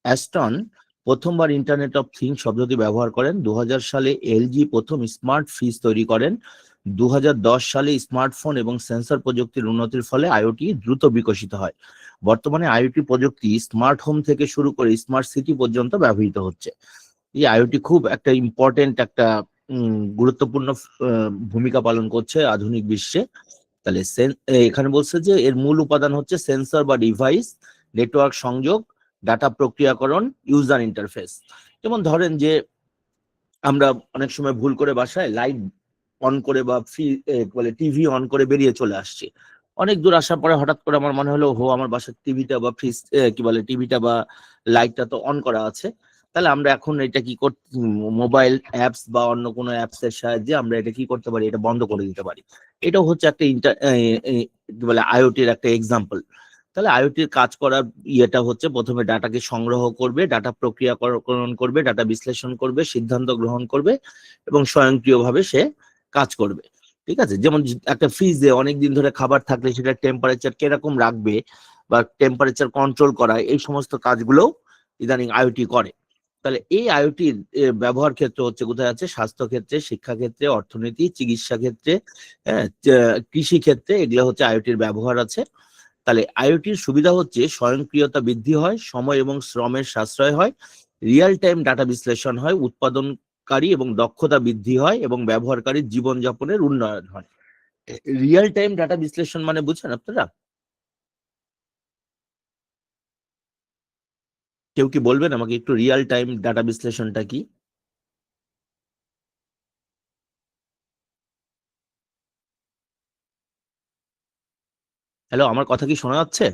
Aston প্রথমবার internet of things শব্দটি ব্যবহার করেন। 2000 সালে এলজি প্রথম স্মার্ট ফ্রিজ তৈরি করেন। 2010 সালে স্মার্টফোন এবং সেন্সর প্রযুক্তির উন্নতির ফলে আইওটি দ্রুত বিকশিত হয়। বর্তমানে আইওটি প্রযুক্তি স্মার্ট হোম থেকে শুরু করে স্মার্ট সিটি পর্যন্ত ব্যবহৃত হচ্ছে। এই আইওটি খুব একটা ইম্পর্টেন্ট একটা গুরুত্বপূর্ণ ভূমিকা পালন করছে আধুনিক বিশ্বে। তাহলে এখানে বলছে যে এর মূল উপাদান হচ্ছে সেন্সর বা ডিভাইস, নেটওয়ার্ক সংযোগ, ডাটা প্রক্রিয়াকরণ, ইউজার ইন্টারফেস। যেমন ধরেন যে আমরা অনেক সময় ভুল করে বাসায় লাইট অন করে বা বলে টিভি অন করে বেরিয়ে চলে আসছি। অনেক দূর আসার পরে হঠাৎ করে আমার মনে হলো আমার বাসার টিভিটা বা ফ্রিজ কি বলে টিভিটা বা লাইটটা তো অন করা আছে। তাহলে আমরা এখন এটা কি মোবাইল অ্যাপস বা অন্য কোনো অ্যাপস এর সাহায্যে আমরা এটা কি করতে পারি, এটা বন্ধ করে দিতে পারি। এটাও হচ্ছে একটা কি বলে আইওটির একটা এক্সাম্পল। তাহলে আইওটির কাজ করার ইয়েটা হচ্ছে প্রথমে ডাটাকে সংগ্রহ করবে, ডাটা প্রক্রিয়াকরণ করবে, ডাটা বিশ্লেষণ করবে, সিদ্ধান্ত গ্রহণ করবে এবং স্বয়ংক্রিয়ভাবে সে কাজ করবে। ঠিক আছে, যেমন একটা ফ্রিজে অনেকদিন ধরে খাবার থাকলে সেটা টেম্পারেচার কিরকম রাখবে বা টেম্পারেচার কন্ট্রোল করা, এই সমস্ত কাজগুলো ইদানিং আইওটি করে। তাহলে এই আইওটির ব্যবহার ক্ষেত্র হচ্ছে কোথায় আছে? স্বাস্থ্য ক্ষেত্রে, শিক্ষা ক্ষেত্রে, অর্থনীতি, চিকিৎসা ক্ষেত্রে, হ্যাঁ, কৃষি ক্ষেত্রে, এগুলো হচ্ছে আইওটির ব্যবহার আছে। তাহলে আইওটির সুবিধা হচ্ছে স্বয়ংক্রিয়তা বৃদ্ধি হয়, সময় এবং শ্রমের সাশ্রয় হয়, রিয়েল টাইম ডাটা বিশ্লেষণ হয়, উৎপাদনকারী এবং দক্ষতা বৃদ্ধি হয় এবং ব্যবহারকারীর জীবনযাপনের উন্নয়ন হয়। রিয়েল টাইম ডাটা বিশ্লেষণ মানে বুঝছেন আপনারা? কেউ কি বলবেন আমাকে একটু রিয়েল টাইম ডাটা বিশ্লেষণটা কি? হ্যালো, আমার কথা কি শোনা যাচ্ছে?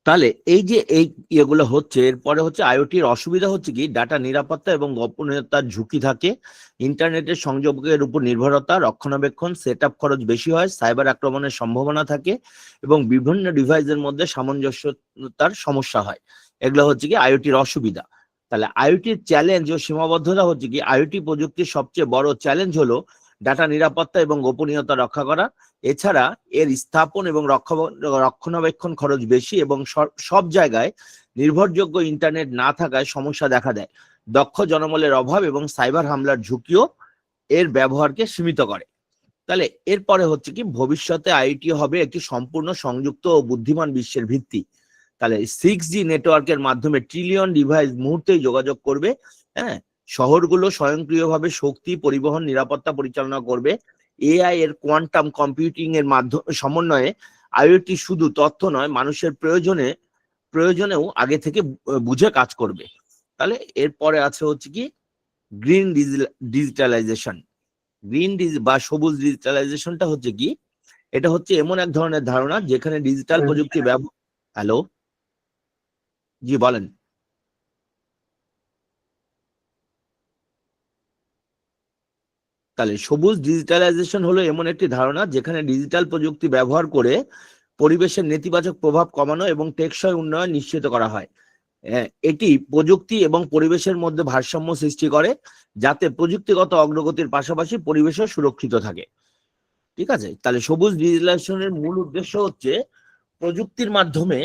তাহলে এই যে এই ইয়েগুলো হচ্ছে, এরপরে হচ্ছে আইওটির অসুবিধা হচ্ছে কি, ডাটা নিরাপত্তা এবং গোপনীয়তার ঝুঁকি থাকে, ইন্টারনেটের সংযোগের উপর নির্ভরতা, রক্ষণাবেক্ষণ, সেট আপ খরচ বেশি হয়, সাইবার আক্রমণের সম্ভাবনা থাকে এবং বিভিন্ন ডিভাইসের মধ্যে সামঞ্জস্যতার সমস্যা হয়। এগুলো হচ্ছে কি আইওটির অসুবিধা। তাহলে আইওটির চ্যালেঞ্জ ও সীমাবদ্ধতা হচ্ছে কি, আইওটি প্রযুক্তির সবচেয়ে বড় চ্যালেঞ্জ হলো ডাটা নিরাপত্তা এবং গোপনীয়তা রক্ষা করা। এছাড়া এর স্থাপন এবং রক্ষণাবেক্ষণ খরচ বেশি এবং সব জায়গায় নির্ভরযোগ্য ইন্টারনেট না থাকায় সমস্যা দেখা দেয়। দক্ষ জনবলের অভাব এবং সাইবার হামলার ঝুঁকিও এর ব্যবহারকে সীমিত করে। তাহলে এরপরে হচ্ছে কি, ভবিষ্যতে আইটি হবে একটি সম্পূর্ণ সংযুক্ত ও বুদ্ধিমান বিশ্বের ভিত্তি। তাহলে 6G নেটওয়ার্কের মাধ্যমে ট্রিলিয়ন ডিভাইস মুহূর্তেই যোগাযোগ করবে। হ্যাঁ, শহরগুলো স্বয়ংক্রিয়ভাবে শক্তি, পরিবহন, নিরাপত্তা পরিচালনা করবে। এআই এর কোয়ান্টাম কম্পিউটিং এর মাধ্যমে সমন্বয়ে আইওটি শুধু তথ্য নয়, মানুষের প্রয়োজনেও আগে থেকে বুঝে কাজ করবে। তাহলে এরপরে আছে হচ্ছে কি গ্রিন ডিজিটালাইজেশন। বা সবুজ ডিজিটালাইজেশনটা হচ্ছে কি, এটা হচ্ছে এমন এক ধরনের ধারণা যেখানে ডিজিটাল প্রযুক্তি ব্যবহার। হ্যালো, জি বলেন। তাহলে সবুজ ডিজিটালাইজেশন হলো এমন একটি ধারণা যেখানে ডিজিটাল প্রযুক্তি ব্যবহার করে পরিবেশের নেতিবাচক প্রভাব কমানো এবং টেকসই উন্নয়ন নিশ্চিত করা হয়। এটি প্রযুক্তি এবং পরিবেশের মধ্যে ভারসাম্য সৃষ্টি করে, যাতে প্রযুক্তিগত অগ্রগতির পাশাপাশি পরিবেশও সুরক্ষিত থাকে। ঠিক আছে, তাহলে সবুজ ডিজিটালাইজেশনের মূল উদ্দেশ্য হচ্ছে প্রযুক্তির মাধ্যমে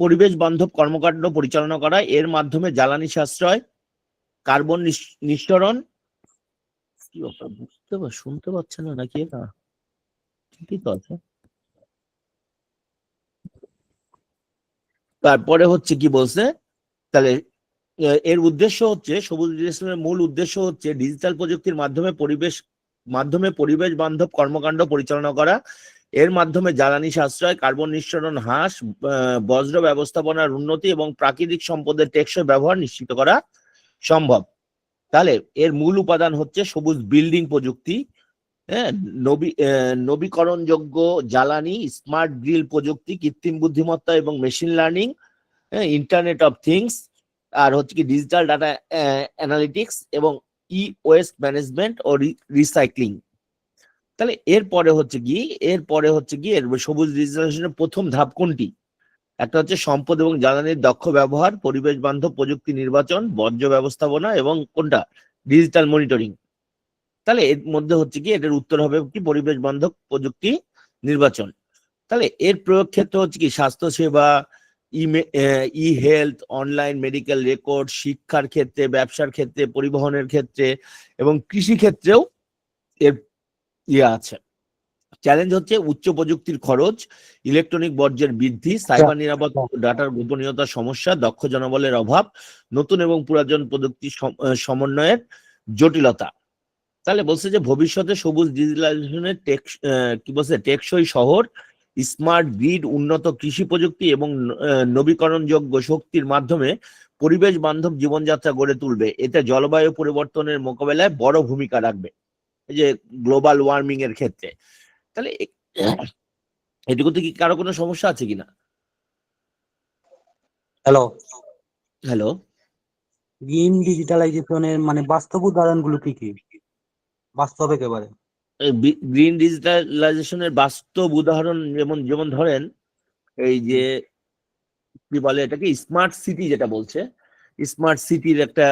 পরিবেশ বান্ধব কর্মকাণ্ড পরিচালনা করা। এর মাধ্যমে জ্বালানি সাশ্রয়, কার্বন নিঃসরণ, কি ব্যাপার শুনতে পাচ্ছে না নাকি? এটা ঠিকই তো আছে। তারপরে হচ্ছে কি বলছে, তাহলে এর উদ্দেশ্য হচ্ছে, সবুজ ডিজিটালের মূল উদ্দেশ্য হচ্ছে ডিজিটাল প্রযুক্তির মাধ্যমে পরিবেশ বান্ধব কর্মকাণ্ড পরিচালনা করা। এর মাধ্যমে জ্বালানি সাশ্রয়, কার্বন নিঃসরণ হ্রাস, বজ্র ব্যবস্থাপনার উন্নতি এবং প্রাকৃতিক সম্পদের টেকসই ব্যবহার নিশ্চিত করা সম্ভব। তাহলে এর মূল উপাদান হচ্ছে সবুজ বিল্ডিং প্রযুক্তি, হ্যাঁ, নবীকরণযোগ্য জ্বালানি, স্মার্ট গ্রিল প্রযুক্তি, কৃত্রিম বুদ্ধিমত্তা এবং machine learning, internet of things, আর হচ্ছে কি ডিজিটাল ডাটা অ্যানালিটিক্স এবং ওয়েস্ট ম্যানেজমেন্ট ও রিসাইক্লিং। তাহলে এরপরে হচ্ছে কি এর সবুজ ডিজিটালাইজেশনের প্রথম ধাপ কোনটি? একটা হচ্ছে সম্পদ এবং জ্বালানির দক্ষ ব্যবহার, পরিবেশ বান্ধব প্রযুক্তি নির্বাচন, বর্জ্য ব্যবস্থাপনা এবং কোনটা ডিজিটাল মনিটরিং। তাহলে এর মধ্যে হচ্ছে কি, এটার উত্তর হবে কি পরিবেশ বান্ধব প্রযুক্তি নির্বাচন। তাহলে এর প্রয়োগ ক্ষেত্র হচ্ছে কি স্বাস্থ্য সেবা, ই হেলথ, অনলাইন মেডিকেল রেকর্ড, শিক্ষার ক্ষেত্রে, ব্যবসার ক্ষেত্রে, পরিবহনের ক্ষেত্রে এবং কৃষি ক্ষেত্রেও এর আছে। চ্যালেঞ্জ হচ্ছে উচ্চ প্রযুক্তির খরচ, ইলেকট্রনিক বর্জ্যের বৃদ্ধি, সাইবার নিরাপত্তা, ডাটার গোপনীয়তার সমস্যা, দক্ষ জনবলের অভাব, নতুন এবং পুরাতন প্রযুক্তি সমন্বয়ের জটিলতা। তাহলে বলছে যে ভবিষ্যতে সবুজ ডিজিটালাইজেশনের কি বলছে টেকসই শহর, স্মার্ট গ্রিড, উন্নত কৃষি প্রযুক্তি এবং নবীকরণযোগ্য শক্তির মাধ্যমে পরিবেশ বান্ধব জীবনযাত্রা গড়ে তুলবে। এতে জলবায়ু পরিবর্তনের মোকাবেলায় বড় ভূমিকা রাখবে, এই যে গ্লোবাল ওয়ার্মিং এর ক্ষেত্রে। তাহলে এটুকুতে কি কারো কোনো সমস্যা আছে কিনা? হ্যালো হ্যালো, গ্রিন ডিজিটালাইজেশনের মানে বাস্তব উদাহরণগুলো কি কি? বাস্তব একেবারে গ্রিন ডিজিটালাইজেশনের বাস্তব উদাহরণ যেমন যেমন ধরেন এই যে কি বলে এটাকে স্মার্ট সিটি, যেটা বলছে স্মার্ট সিটির একটা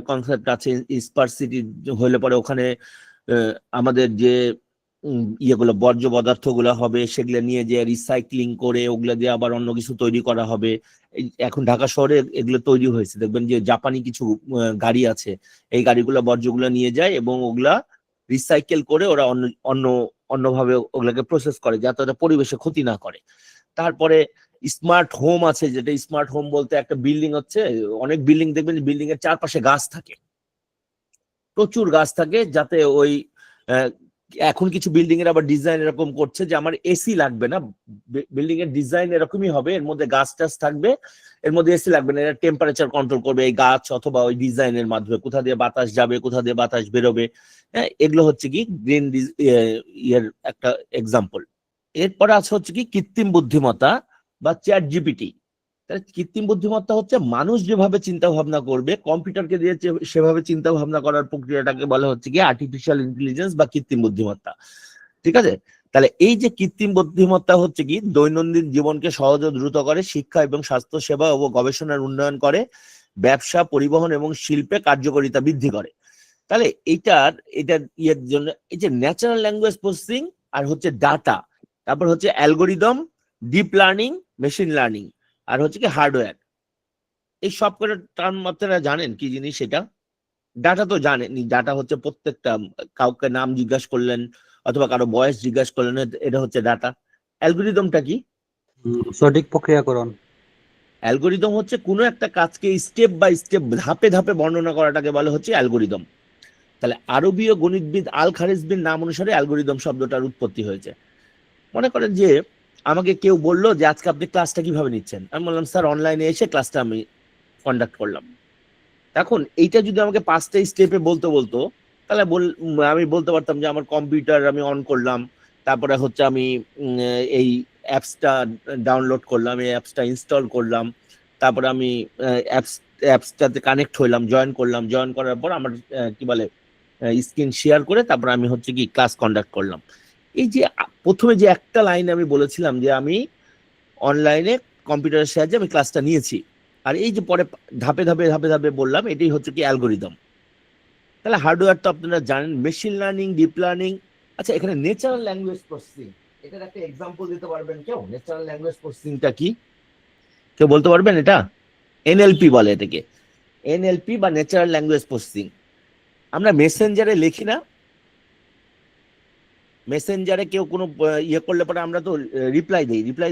কনসেপ্ট আছে। স্মার্ট সিটি হলে পরে ওখানে আমাদের যে ইয়েগুলো বর্জ্য পদার্থ গুলো হবে সেগুলো নিয়ে যে রিসাইক্লিং করে ওগুলো দিয়ে আবার অন্য কিছু তৈরি করা হবে। এখন ঢাকা শহরে এগুলো তৈরি হয়েছে, দেখবেন যে জাপানি কিছু গাড়ি আছে, এই গাড়িগুলো বর্জ্যগুলো নিয়ে যায় এবং ওগুলা রিসাইকেল করে ওরা অন্য অন্য অন্যভাবে ওগুলাকে প্রসেস করে যাতে ওরা পরিবেশে ক্ষতি না করে। তারপরে স্মার্ট হোম আছে, যেটা স্মার্ট হোম বলতে একটা বিল্ডিং হচ্ছে, অনেক বিল্ডিং দেখবেন বিল্ডিং এর চারপাশে গাছ থাকে, প্রচুর গাছ থাকে, যাতে ওই এখন কিছু বিল্ডিং এর আবার ডিজাইন এরকম করছে যে আমার এসি লাগবে না, বিল্ডিং এর ডিজাইন এরকমই হবে, এর মধ্যে গাছ টাছ থাকবে, এর মধ্যে এসি লাগবে না, এরা টেম্পারেচার কন্ট্রোল করবে এই গাছ অথবা ওই ডিজাইনের মাধ্যমে, কোথা দিয়ে বাতাস যাবে কোথা দিয়ে বাতাস বেরোবে। হ্যাঁ, এগুলো হচ্ছে কি গ্রিন ইয়ের একটা এক্সাম্পল। এরপরে আছে হচ্ছে কি কৃত্রিম বুদ্ধিমত্তা বা চ্যাট জিপিটি। কৃত্রিম বুদ্ধিমত্তা হচ্ছে মানুষ যেভাবে চিন্তা ভাবনা করবে, কম্পিউটারকে দিয়ে সেভাবে চিন্তা ভাবনা করার প্রক্রিয়াটাকে বলা হচ্ছে কি আর্টিফিশিয়াল ইন্টেলিজেন্স বা কৃত্রিম বুদ্ধিমত্তা। ঠিক আছে, তাহলে এই যে কৃত্রিম বুদ্ধিমত্তা হচ্ছে কি দৈনন্দিন জীবনকে সহজ ও দ্রুত করে, শিক্ষা এবং স্বাস্থ্য সেবা ও গবেষণার উন্নয়ন করে, ব্যবসা, পরিবহন এবং শিল্পে কার্যকারিতা বৃদ্ধি করে। তাহলে এটার ইয়ের জন্য এই যে ন্যাচারাল ল্যাঙ্গুয়েজ প্রসেসিং আর হচ্ছে ডাটা, তারপর হচ্ছে algorithm, deep learning, machine learning, আর হচ্ছে কি হার্ডওয়্যার। এই সব করে টার্ম আপনারা জানেন কি জিনিস সেটা? ডাটা তো জানেন, ডাটা হচ্ছে প্রত্যেকটা কাউকে নাম জিজ্ঞাসা করলেন অথবা কারো বয়স জিজ্ঞাসা করলেন, এটা হচ্ছে ডাটা। অ্যালগোরিদমটা কি? সঠিক প্রক্রিয়াকরণ। অ্যালগোরিদম হচ্ছে কোনো একটা কাজকে স্টেপ বাই স্টেপ ধাপে ধাপে বর্ণনা করাটাকে বলা হচ্ছে অ্যালগোরিদম। তাহলে আরবীয় গণিতবিদ আল খারিজবির নাম অনুসারে অ্যালগোরিদম শব্দটার উৎপত্তি হয়েছে। মনে করেন যে আমাকে কেউ বললো যে আজকে আপনি ক্লাসটা কিভাবে নিচ্ছেন, আমি বললাম স্যার অনলাইনে এসে ক্লাসটা আমি কন্ডাক্ট করলাম। এখন এইটা যদি আমাকে 5টা স্টেপে বলতে বলতো, তাহলে আমি বলতে পারতাম যে আমার কম্পিউটার আমি অন করলাম, তারপরে হচ্ছে আমি এই অ্যাপসটা ডাউনলোড করলাম, এই অ্যাপসটা ইনস্টল করলাম, তারপরে আমি অ্যাপসটাতে কানেক্ট হইলাম, জয়েন করলাম, জয়েন করার পর আমার কি বলে স্ক্রিন শেয়ার করে তারপর আমি হচ্ছে কি ক্লাস কন্ডাক্ট করলাম। এই যে প্রথমে যে একটা লাইন আমি বলেছিলাম যে আমি অনলাইনে কম্পিউটারের সাহায্যে আমি ক্লাসটা নিয়েছি, আর এই যে পরে ধাপে ধাপে ধাপে ধাপে বললাম, এটাই হচ্ছে কি অ্যালগোরিদম। তাহলে হার্ডওয়্যার তো আপনারা জানেন, মেশিন লার্নিং, ডিপ লার্নিং। আচ্ছা, এখানে ন্যাচারাল ল্যাঙ্গুয়েজ প্রসেসিং, এটার একটা এক্সাম্পল দিতে পারবেন কেউ? ন্যাচারাল ল্যাঙ্গুয়েজ প্রসেসিংটা কি কেউ বলতে পারবেন? এটা এনএলপি বলে এটাকে, এনএলপি বা ন্যাচারাল ল্যাঙ্গুয়েজ প্রসেসিং। আমরা মেসেঞ্জারে লিখি না, মেসেঞ্জারে কেউ কোনো ইয়ে করলে পরে আমরা তো রিপ্লাই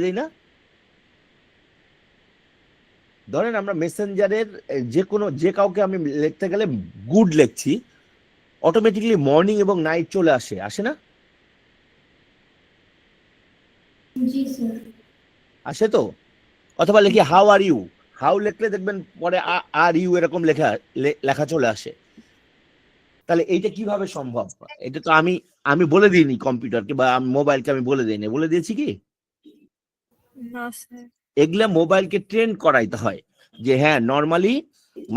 দেই না? ধরেন আমরা মেসেঞ্জারের যে কাউকে আমি লিখতে গেলে গুড লিখছি, অটোমেটিক্যালি মর্নিং এবং নাইট চলে আসে না? জি স্যার। আসে তো। অথবা লিখি হাউ আর ইউ, হাউ লিখলে দেখবেন পরে আর ইউ এরকম লেখা চলে আসে। তাহলে এইটা কিভাবে সম্ভব? এটা তো আমি বলে দিইনি কম্পিউটারকে বা মোবাইলকে, আমি বলে দিইনি, বলে দিয়েছি কি? না স্যার। এগুলা মোবাইলকে ট্রেন করাইতে হয় যে হ্যাঁ নর্মালি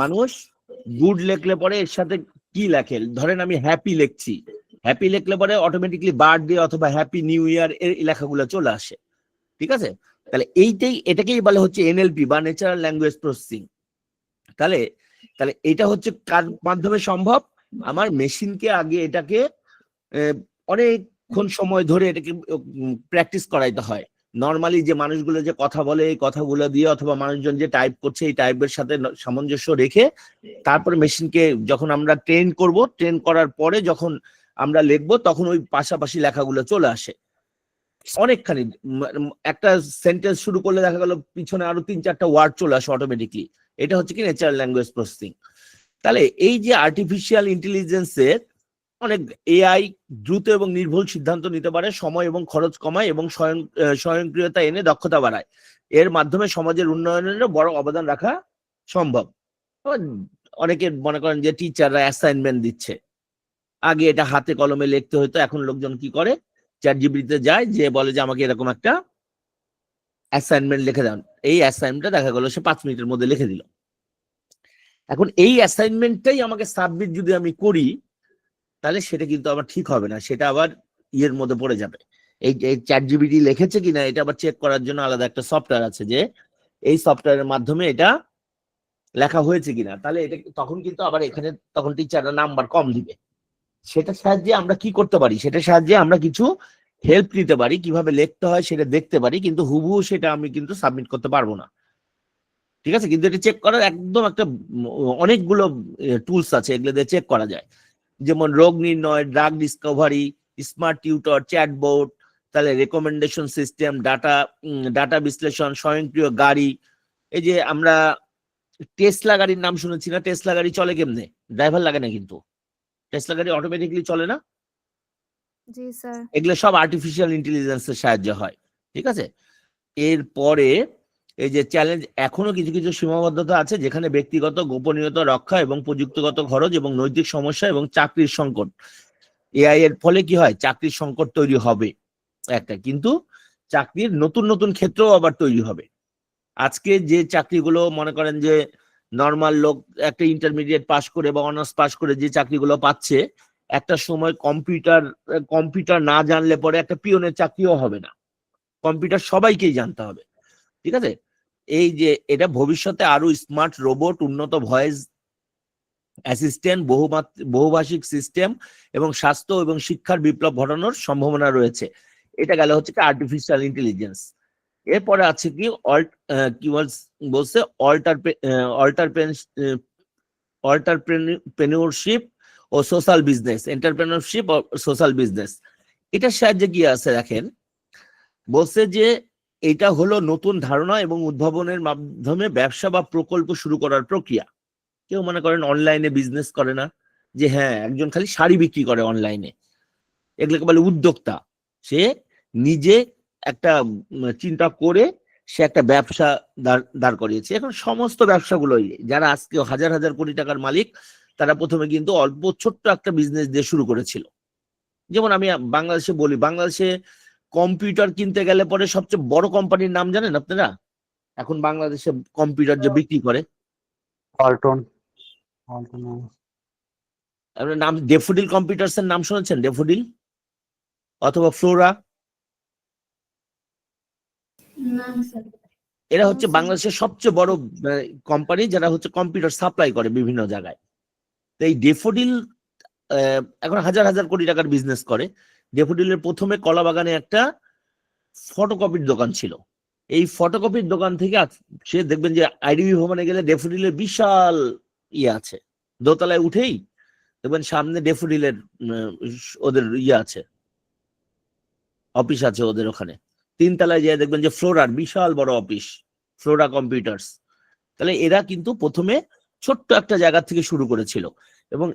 মানুষ গুড লিখলে পরে এর সাথে কি লেখে। ধরেন আমি হ্যাপি লিখছি, হ্যাপি লিখলে পরে অটোমেটিকলি বার্থডে অথবা হ্যাপি নিউ ইয়ার এর লেখাগুলো চলে আসে। ঠিক আছে, তাহলে এটাকেই বলা হচ্ছে এনএলপি বা ন্যাচারাল ল্যাঙ্গুয়েজ প্রসেসিং। তাহলে তাহলে এটা হচ্ছে কার মাধ্যমে সম্ভব? আমার মেশিনকে আগে এটাকে অনেকক্ষণ সময় ধরে এটাকে প্র্যাকটিস করাইতে হয়। নর্মালি যে মানুষগুলো যে কথা বলে এই কথাগুলো দিয়ে, অথবা মানুষজন যে টাইপ করছে এই টাইপের সাথে সামঞ্জস্য রেখে তারপরে মেশিনকে যখন আমরা ট্রেন করব, ট্রেন করার পরে যখন আমরা লিখবো তখন ওই পাশাপাশি লেখাগুলো চলে আসে অনেকখানি। একটা সেন্টেন্স শুরু করলে দেখা গেল পিছনে আরো 3-4টা ওয়ার্ড চলে আসে অটোমেটিকলি। এটা হচ্ছে কি ন্যাচারাল ল্যাঙ্গুয়েজ প্রসেসিং। তাহলে এই যে আর্টিফিশিয়াল ইন্টেলিজেন্সের অনেক এআই দ্রুত এবং নির্ভুল সিদ্ধান্ত নিতে পারে, সময় এবং খরচ কমায় এবং স্বয়ংক্রিয়তা এনে দক্ষতা বাড়ায়। এর মাধ্যমে সমাজের উন্নয়নেরও বড় অবদান রাখা সম্ভব। অনেকে মনে করেন যে টিচাররা অ্যাসাইনমেন্ট দিচ্ছে, আগে এটা হাতে কলমে লিখতে হতো, এখন লোকজন কি করে চ্যাটজিপিটিতে যায়, যে বলে যে আমাকে এরকম একটা অ্যাসাইনমেন্ট লিখে দেন। এই অ্যাসাইনমেন্টটা দেখা গেল সে 5 মিনিটের মধ্যে লিখে দিল। এখন এই অ্যাসাইনমেন্টটাই আমাকে সাবমিট যদি আমি করি, তাহলে সেটা কিন্তু আবার ঠিক হবে না, সেটা আবার ইয়ের মধ্যে পড়ে যাবে। এই চ্যাটজিপিটি লিখেছে কিনা এটা আবার চেক করার জন্য আলাদা একটা সফটওয়্যার আছে, যে এই সফটওয়্যারের মাধ্যমে এটা লেখা হয়েছে কিনা। তাহলে এটা তখন কিন্তু আবার এখানে তখন টিচাররা নাম্বার কম দিবে। সেটার সাহায্যে আমরা কি করতে পারি? সেটার সাহায্যে আমরা কিছু হেল্প নিতে পারি, কিভাবে লিখতে হয় সেটা দেখতে পারি, কিন্তু হুবহু সেটা আমি কিন্তু সাবমিট করতে পারবো না। ঠিক আছে, কিন্তু এটা চেক করার একদম একটা অনেকগুলো টুলস আছে, এগুলো দিয়ে চেক করা যায়। যেমন রোগ নির্ণয়, drug Discovery, smart tutor, chatboard, তাহলে রেকমেন্ডেশন সিস্টেম, ডাটা বিশ্লেষণ, স্বয়ংক্রিয় গাড়ি। এই যে আমরা টেসলা গাড়ির নাম শুনেছি না? টেসলা গাড়ি চলে কেমনে? ড্রাইভার লাগে না, কিন্তু টেসলা গাড়ি অটোমেটিকলি চলে না? জি স্যার। এগুলো সব আর্টিফিশিয়াল ইন্টেলিজেন্সের সাহায্যে হয়। ঠিক আছে, এরপরে এই যে চ্যালেঞ্জ, এখনো কিছু কিছু সীমাবদ্ধতা আছে, যেখানে ব্যক্তিগত গোপনীয়তা রক্ষা এবং প্রযুক্তিগত খরচ এবং নৈতিক সমস্যা এবং চাকরির সংকট। এআই এর ফলে কি হয়? চাকরির সংকট তৈরি হবে একটা, কিন্তু চাকরির নতুন নতুন ক্ষেত্রও আবার তৈরি হবে। আজকে যে চাকরিগুলো মনে করেন যে নর্মাল লোক একটা ইন্টারমিডিয়েট পাস করে বা অনার্স পাস করে যে চাকরিগুলো পাচ্ছে, একটা সময় কম্পিউটার না জানলে পরে একটা পিয়নের চাকরিও হবে না, কম্পিউটার সবাইকেই জানতে হবে। ঠিক আছে, এই যে এটা ভবিষ্যতে আরো স্মার্ট রোবট, উন্নত ভয়েস অ্যাসিস্ট্যান্ট, বহুভাষিক সিস্টেম এবং স্বাস্থ্য এবং শিক্ষার বিপ্লব ঘটানোর সম্ভাবনা রয়েছে। এটা গেল হচ্ছে কি আর্টিফিশিয়াল ইন্টেলিজেন্স। এরপরে আছে কি কি বলছে অল্টারপ্রেনিউরশিপ ও সোশ্যাল বিজনেস, এন্টারপ্রেনিউরশিপ ও সোশ্যাল বিজনেস। এটার সাহায্যে কি আছে দেখেন, বলছে যে এটা হলো নতুন ধারণা এবং উদ্ভাবনের মাধ্যমে ব্যবসা বা প্রকল্প শুরু করার প্রক্রিয়া। কেউ মনে করেন অনলাইনে বিজনেস করে না, যে হ্যাঁ একজন খালি শাড়ি বিক্রি করে অনলাইনে, এগুলোকে বলে উদ্যোক্তা। সে নিজে একটা চিন্তা করে সে একটা ব্যবসা দাঁড় করিয়েছে। এখন সমস্ত ব্যবসাগুলোই, যারা আজকে হাজার হাজার কোটি টাকার মালিক, তারা প্রথমে কিন্তু অল্প ছোট্ট একটা বিজনেস দিয়ে শুরু করেছিল। যেমন আমি বাংলাদেশে বলি, বাংলাদেশে কম্পিউটার কিনতে গেলে পরে সবচেয়ে বড় কোম্পানির নাম জানেন আপনারা? এখন বাংলাদেশে কম্পিউটার যে বিক্রি করে, ওয়ালটন। আপনার নাম ডেফোডিল কম্পিউটার্স এর নাম শুনেছেন? ডেফোডিল অথবা ফ্লোরা, না স্যার। এরা হচ্ছে বাংলাদেশের সবচেয়ে বড় কোম্পানি, যারা হচ্ছে কম্পিউটার সাপ্লাই করে বিভিন্ন জায়গায়। তো এই ডেফোডিল এখন হাজার হাজার কোটি টাকার বিজনেস করে। ডেফোডিলের প্রথমে কলাবাগানে একটা ফটোকপির দোকান ছিল। এই ফটোকপির দোকান থেকে সে দেখবেন যে আইডিবি ভবনে গেলে ডেফোডিলের বিশাল ইয়ে আছে, দোতলায় উঠেই দেখবেন সামনে ডেফোডিলের ওদের ইয়ে আছে, অফিস আছে ওদের ওখানে। 3 তলায় যেয়ে দেখবেন যে ফ্লোরার বিশাল বড় অফিস, ফ্লোরা কম্পিউটার্স। তাহলে এরা কিন্তু প্রথমে ছোট্ট একটা জায়গা থেকে শুরু করেছিল, এবং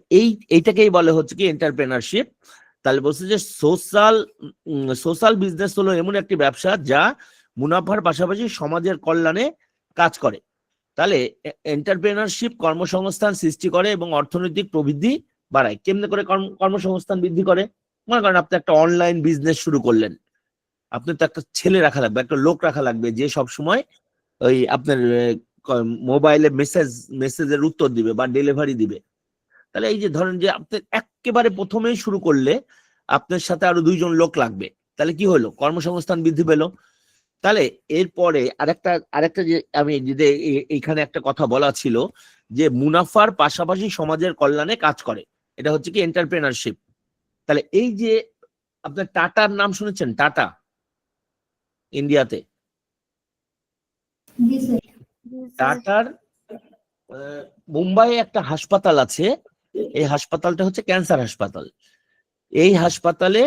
এইটাকেই বলে হচ্ছে কি এন্টারপ্রেনারশিপ। তাহলে বলছে যে সোশ্যাল বিজনেস হলো এমন একটি ব্যবসা যা মুনাফার পাশাপাশি সমাজের কল্যাণে কাজ করে। তাহলে এন্টারপ্রেনারশিপ কর্মসংস্থান সৃষ্টি করে এবং অর্থনৈতিক প্রবৃদ্ধি বাড়ায়। কেমনে করে কর্মসংস্থান বৃদ্ধি করে? মনে করেন আপনি একটা অনলাইন বিজনেস শুরু করলেন, আপনি তো একটা ছেলে রাখা লাগবে, একটা লোক রাখা লাগবে, যে সব সময় ওই আপনার মোবাইলে মেসেজের উত্তর দিবে বা ডেলিভারি দিবে। তাহলে এই যে ধরেন যে আপনি একেবারে প্রথমেই শুরু করলে আপনার সাথে আরো 2 জন লোক লাগবে, তাহলে কি হলো? কর্মসংস্থান বৃদ্ধি পেল। তাহলে এরপরে আরেকটা যে আমি যদি এইখানে একটা কথা বলা ছিল যে মুনাফার পাশাপাশি সমাজের কল্যাণে কাজ করে, এটা হচ্ছে কি এন্টারপ্রেনারশিপ। তাহলে এই যে আপনার টাটার নাম শুনেছেন, টাটা ইন্ডিয়াতে, জি স্যার। টাটার মুম্বাইয়ে একটা হাসপাতাল আছে, এই হাসপাতালটা হচ্ছে ক্যান্সার হাসপাতাল। এই হাসপাতালে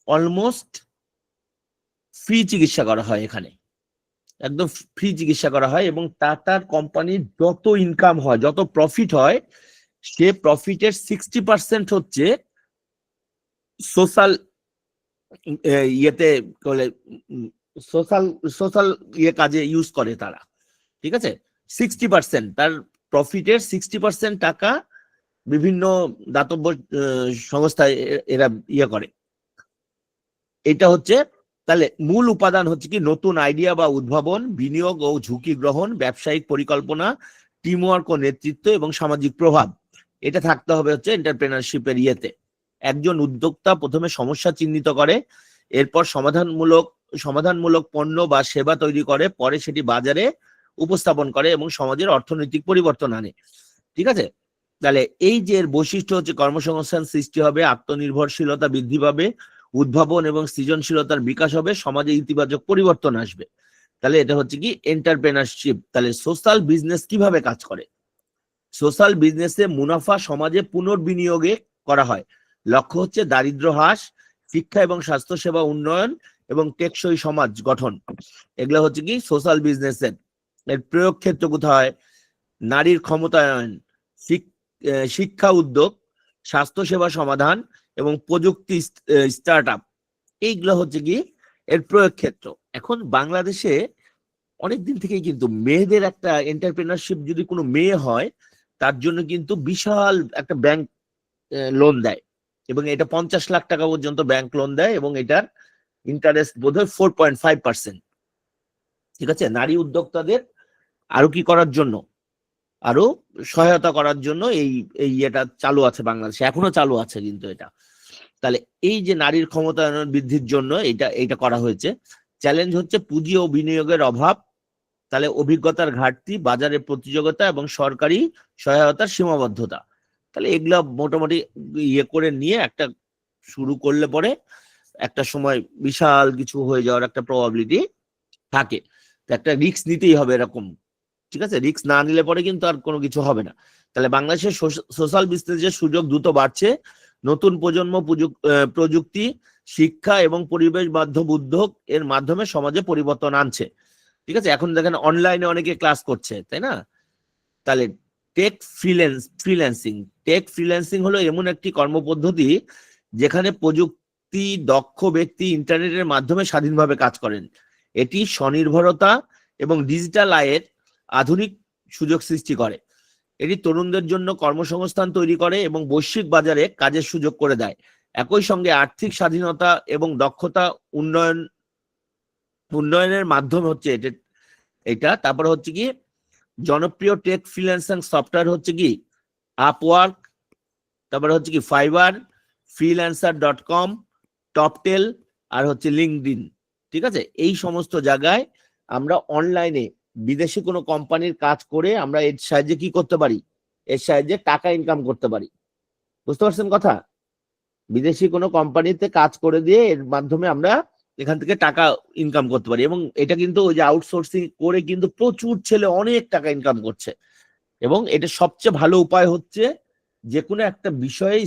অলমোস্ট ফ্রি চিকিৎসা করা হয়, এখানে একদম ফ্রি চিকিৎসা করা হয়, এবং টাটার কোম্পানির যত ইনকাম হয়, যত প্রফিট হয়, সে প্রফিটের 60% হচ্ছে সোশ্যাল ইয়েতে বলে, সোশ্যাল সোশ্যাল ইয়ে কাজে ইউজ করে তারা। ঠিক আছে, 60%, তার প্রফিটের 60% টাকা বিভিন্ন দাতব্য সংস্থায় এরা ইয়ে করে। এটা হচ্ছে, তাহলে মূল উপাদান হচ্ছে কি নতুন আইডিয়া বা উদ্ভাবন, বিনিয়োগ ও ঝুঁকি গ্রহণ, ব্যবসায়িক পরিকল্পনা, টিমওয়ার্ক ও নেতৃত্ব এবং সামাজিক প্রভাব। এটা থাকতে হবে হচ্ছে এন্টারপ্রেনারশিপের ইয়েতে। একজন উদ্যোক্তা প্রথমে সমস্যা চিহ্নিত করে, এরপর সমাধানমূলক পণ্য বা সেবা তৈরি করে, পরে সেটি বাজারে উপস্থাপন করে এবং সমাজের অর্থনৈতিক পরিবর্তন আনে। ঠিক আছে, তাহলে এই যে এর বৈশিষ্ট্য হচ্ছে কর্মসংস্থান সৃষ্টি হবে, আত্মনির্ভরশীলতা বৃদ্ধি পাবে, উদ্ভাবন এবং সৃজনশীলতার বিকাশ হবে, সমাজে ইতিবাচক পরিবর্তন আসবে। তাহলে এটা হচ্ছে কি এন্টারপ্রেনারশিপ। তাহলে সোশ্যাল বিজনেস কিভাবে কাজ করে? সোশ্যাল বিজনেসে মুনাফা সমাজে পুনর্বিনিয়োগে করা হয়। লক্ষ্য হচ্ছে দারিদ্র্য হ্রাস, শিক্ষা এবং স্বাস্থ্য সেবা উন্নয়ন এবং টেকসই সমাজ গঠন। এগুলো হচ্ছে কি সোশ্যাল বিজনেসের। এর প্রয়োগ ক্ষেত্র কোথায়? নারীর ক্ষমতায়ন, শিক্ষা উদ্যোগ, স্বাস্থ্য সেবা সমাধান এবং প্রযুক্তি স্টার্ট আপ, এইগুলো হচ্ছে কি এর প্রয়োগ ক্ষেত্র। এখন বাংলাদেশে অনেকদিন থেকেই কিন্তু মেয়েদের একটা এন্টারপ্রেনারশিপ, যদি কোনো মেয়ে হয় তার জন্য কিন্তু বিশাল একটা ব্যাংক লোন দেয়, এবং এটা 50 লাখ টাকা পর্যন্ত ব্যাংক লোন দেয়, এবং এটার ইন্টারেস্ট বোধ হয় 4.5%। ঠিক আছে, নারী উদ্যোক্তাদের আরো কি করার জন্য, আরো সহায়তা করার জন্য এই এটা চালু আছে বাংলাদেশে, এখনো চালু আছে কিন্তু এটা। তাহলে এই যে নারীর ক্ষমতায়ন বৃদ্ধির জন্য এটা করা হয়েছে। চ্যালেঞ্জ হচ্ছে পুঁজি ও বিনিয়োগের অভাব, তাহলে অভিজ্ঞতার ঘাটতি, বাজারে প্রতিযোগিতা এবং সরকারি সহায়তার সীমাবদ্ধতা। তাহলে এগুলা মোটামুটি ইয়ে করে নিয়ে একটা শুরু করলে পরে একটা সময় বিশাল কিছু হয়ে যাওয়ার একটা প্রবাবিলিটি থাকে। একটা রিস্ক নিতেই হবে এরকম। ঠিক আছে, রিস্ক না নিলে পরে কিন্তু আর কোনো কিছু হবে না। তাহলে বাংলাদেশের সোশ্যাল বিজনেসের সুযোগ দ্রুত বাড়ছে। নতুন প্রজন্ম প্রযুক্তি, শিক্ষা এবং পরিবেশ বান্ধব উদ্যোগ এর মাধ্যমে সমাজে পরিবর্তন আনছে। ঠিক আছে, এখন দেখেন অনলাইনে অনেকে ক্লাস করছে, তাই না? তাহলে টেক ফ্রিল্যান্সিং হলো এমন একটি কর্মপদ্ধতি যেখানে প্রযুক্তি দক্ষ ব্যক্তি ইন্টারনেটের মাধ্যমে স্বাধীনভাবে কাজ করেন। এটি স্বনির্ভরতা এবং ডিজিটাল আয়ের আধুনিক সুযোগ সৃষ্টি করে। এটি তরুণদের জন্য কর্মসংস্থান তৈরি করে এবং বৈশ্বিক বাজারে কাজের সুযোগ করে দেয়। একই সঙ্গে আর্থিক স্বাধীনতা এবং দক্ষতা উন্নয়নের মাধ্যমে হচ্ছে এটা। তারপরে হচ্ছে কি জনপ্রিয় টেক ফ্রিল্যান্সিং সফটওয়্যার হচ্ছে কি আপওয়ার্ক, তারপরে হচ্ছে কি ফাইবার, freelancer.com, টপটেল, আর হচ্ছে লিঙ্কডইন। ঠিক আছে, এই সমস্ত জায়গায় আমরা অনলাইনে বিদেশি কোনো কোম্পানির কাজ করে আমরা এর সাহায্যে কি করতে পারি? এর সাহায্যে টাকা ইনকাম করতে পারি। বুঝতে পারছেন কথা? বিদেশি কোনো কোম্পানিতে কাজ করে দিয়ে এর মাধ্যমে আমরা এখান থেকে টাকা ইনকাম করতে পারি, এবং এটা কিন্তু ওই যে আউটসোর্সিং করে কিন্তু প্রচুর ছেলে অনেক টাকা ইনকাম করছে। এবং এটা সবচেয়ে ভালো উপায় হচ্ছে যে কোনো একটা বিষয়ে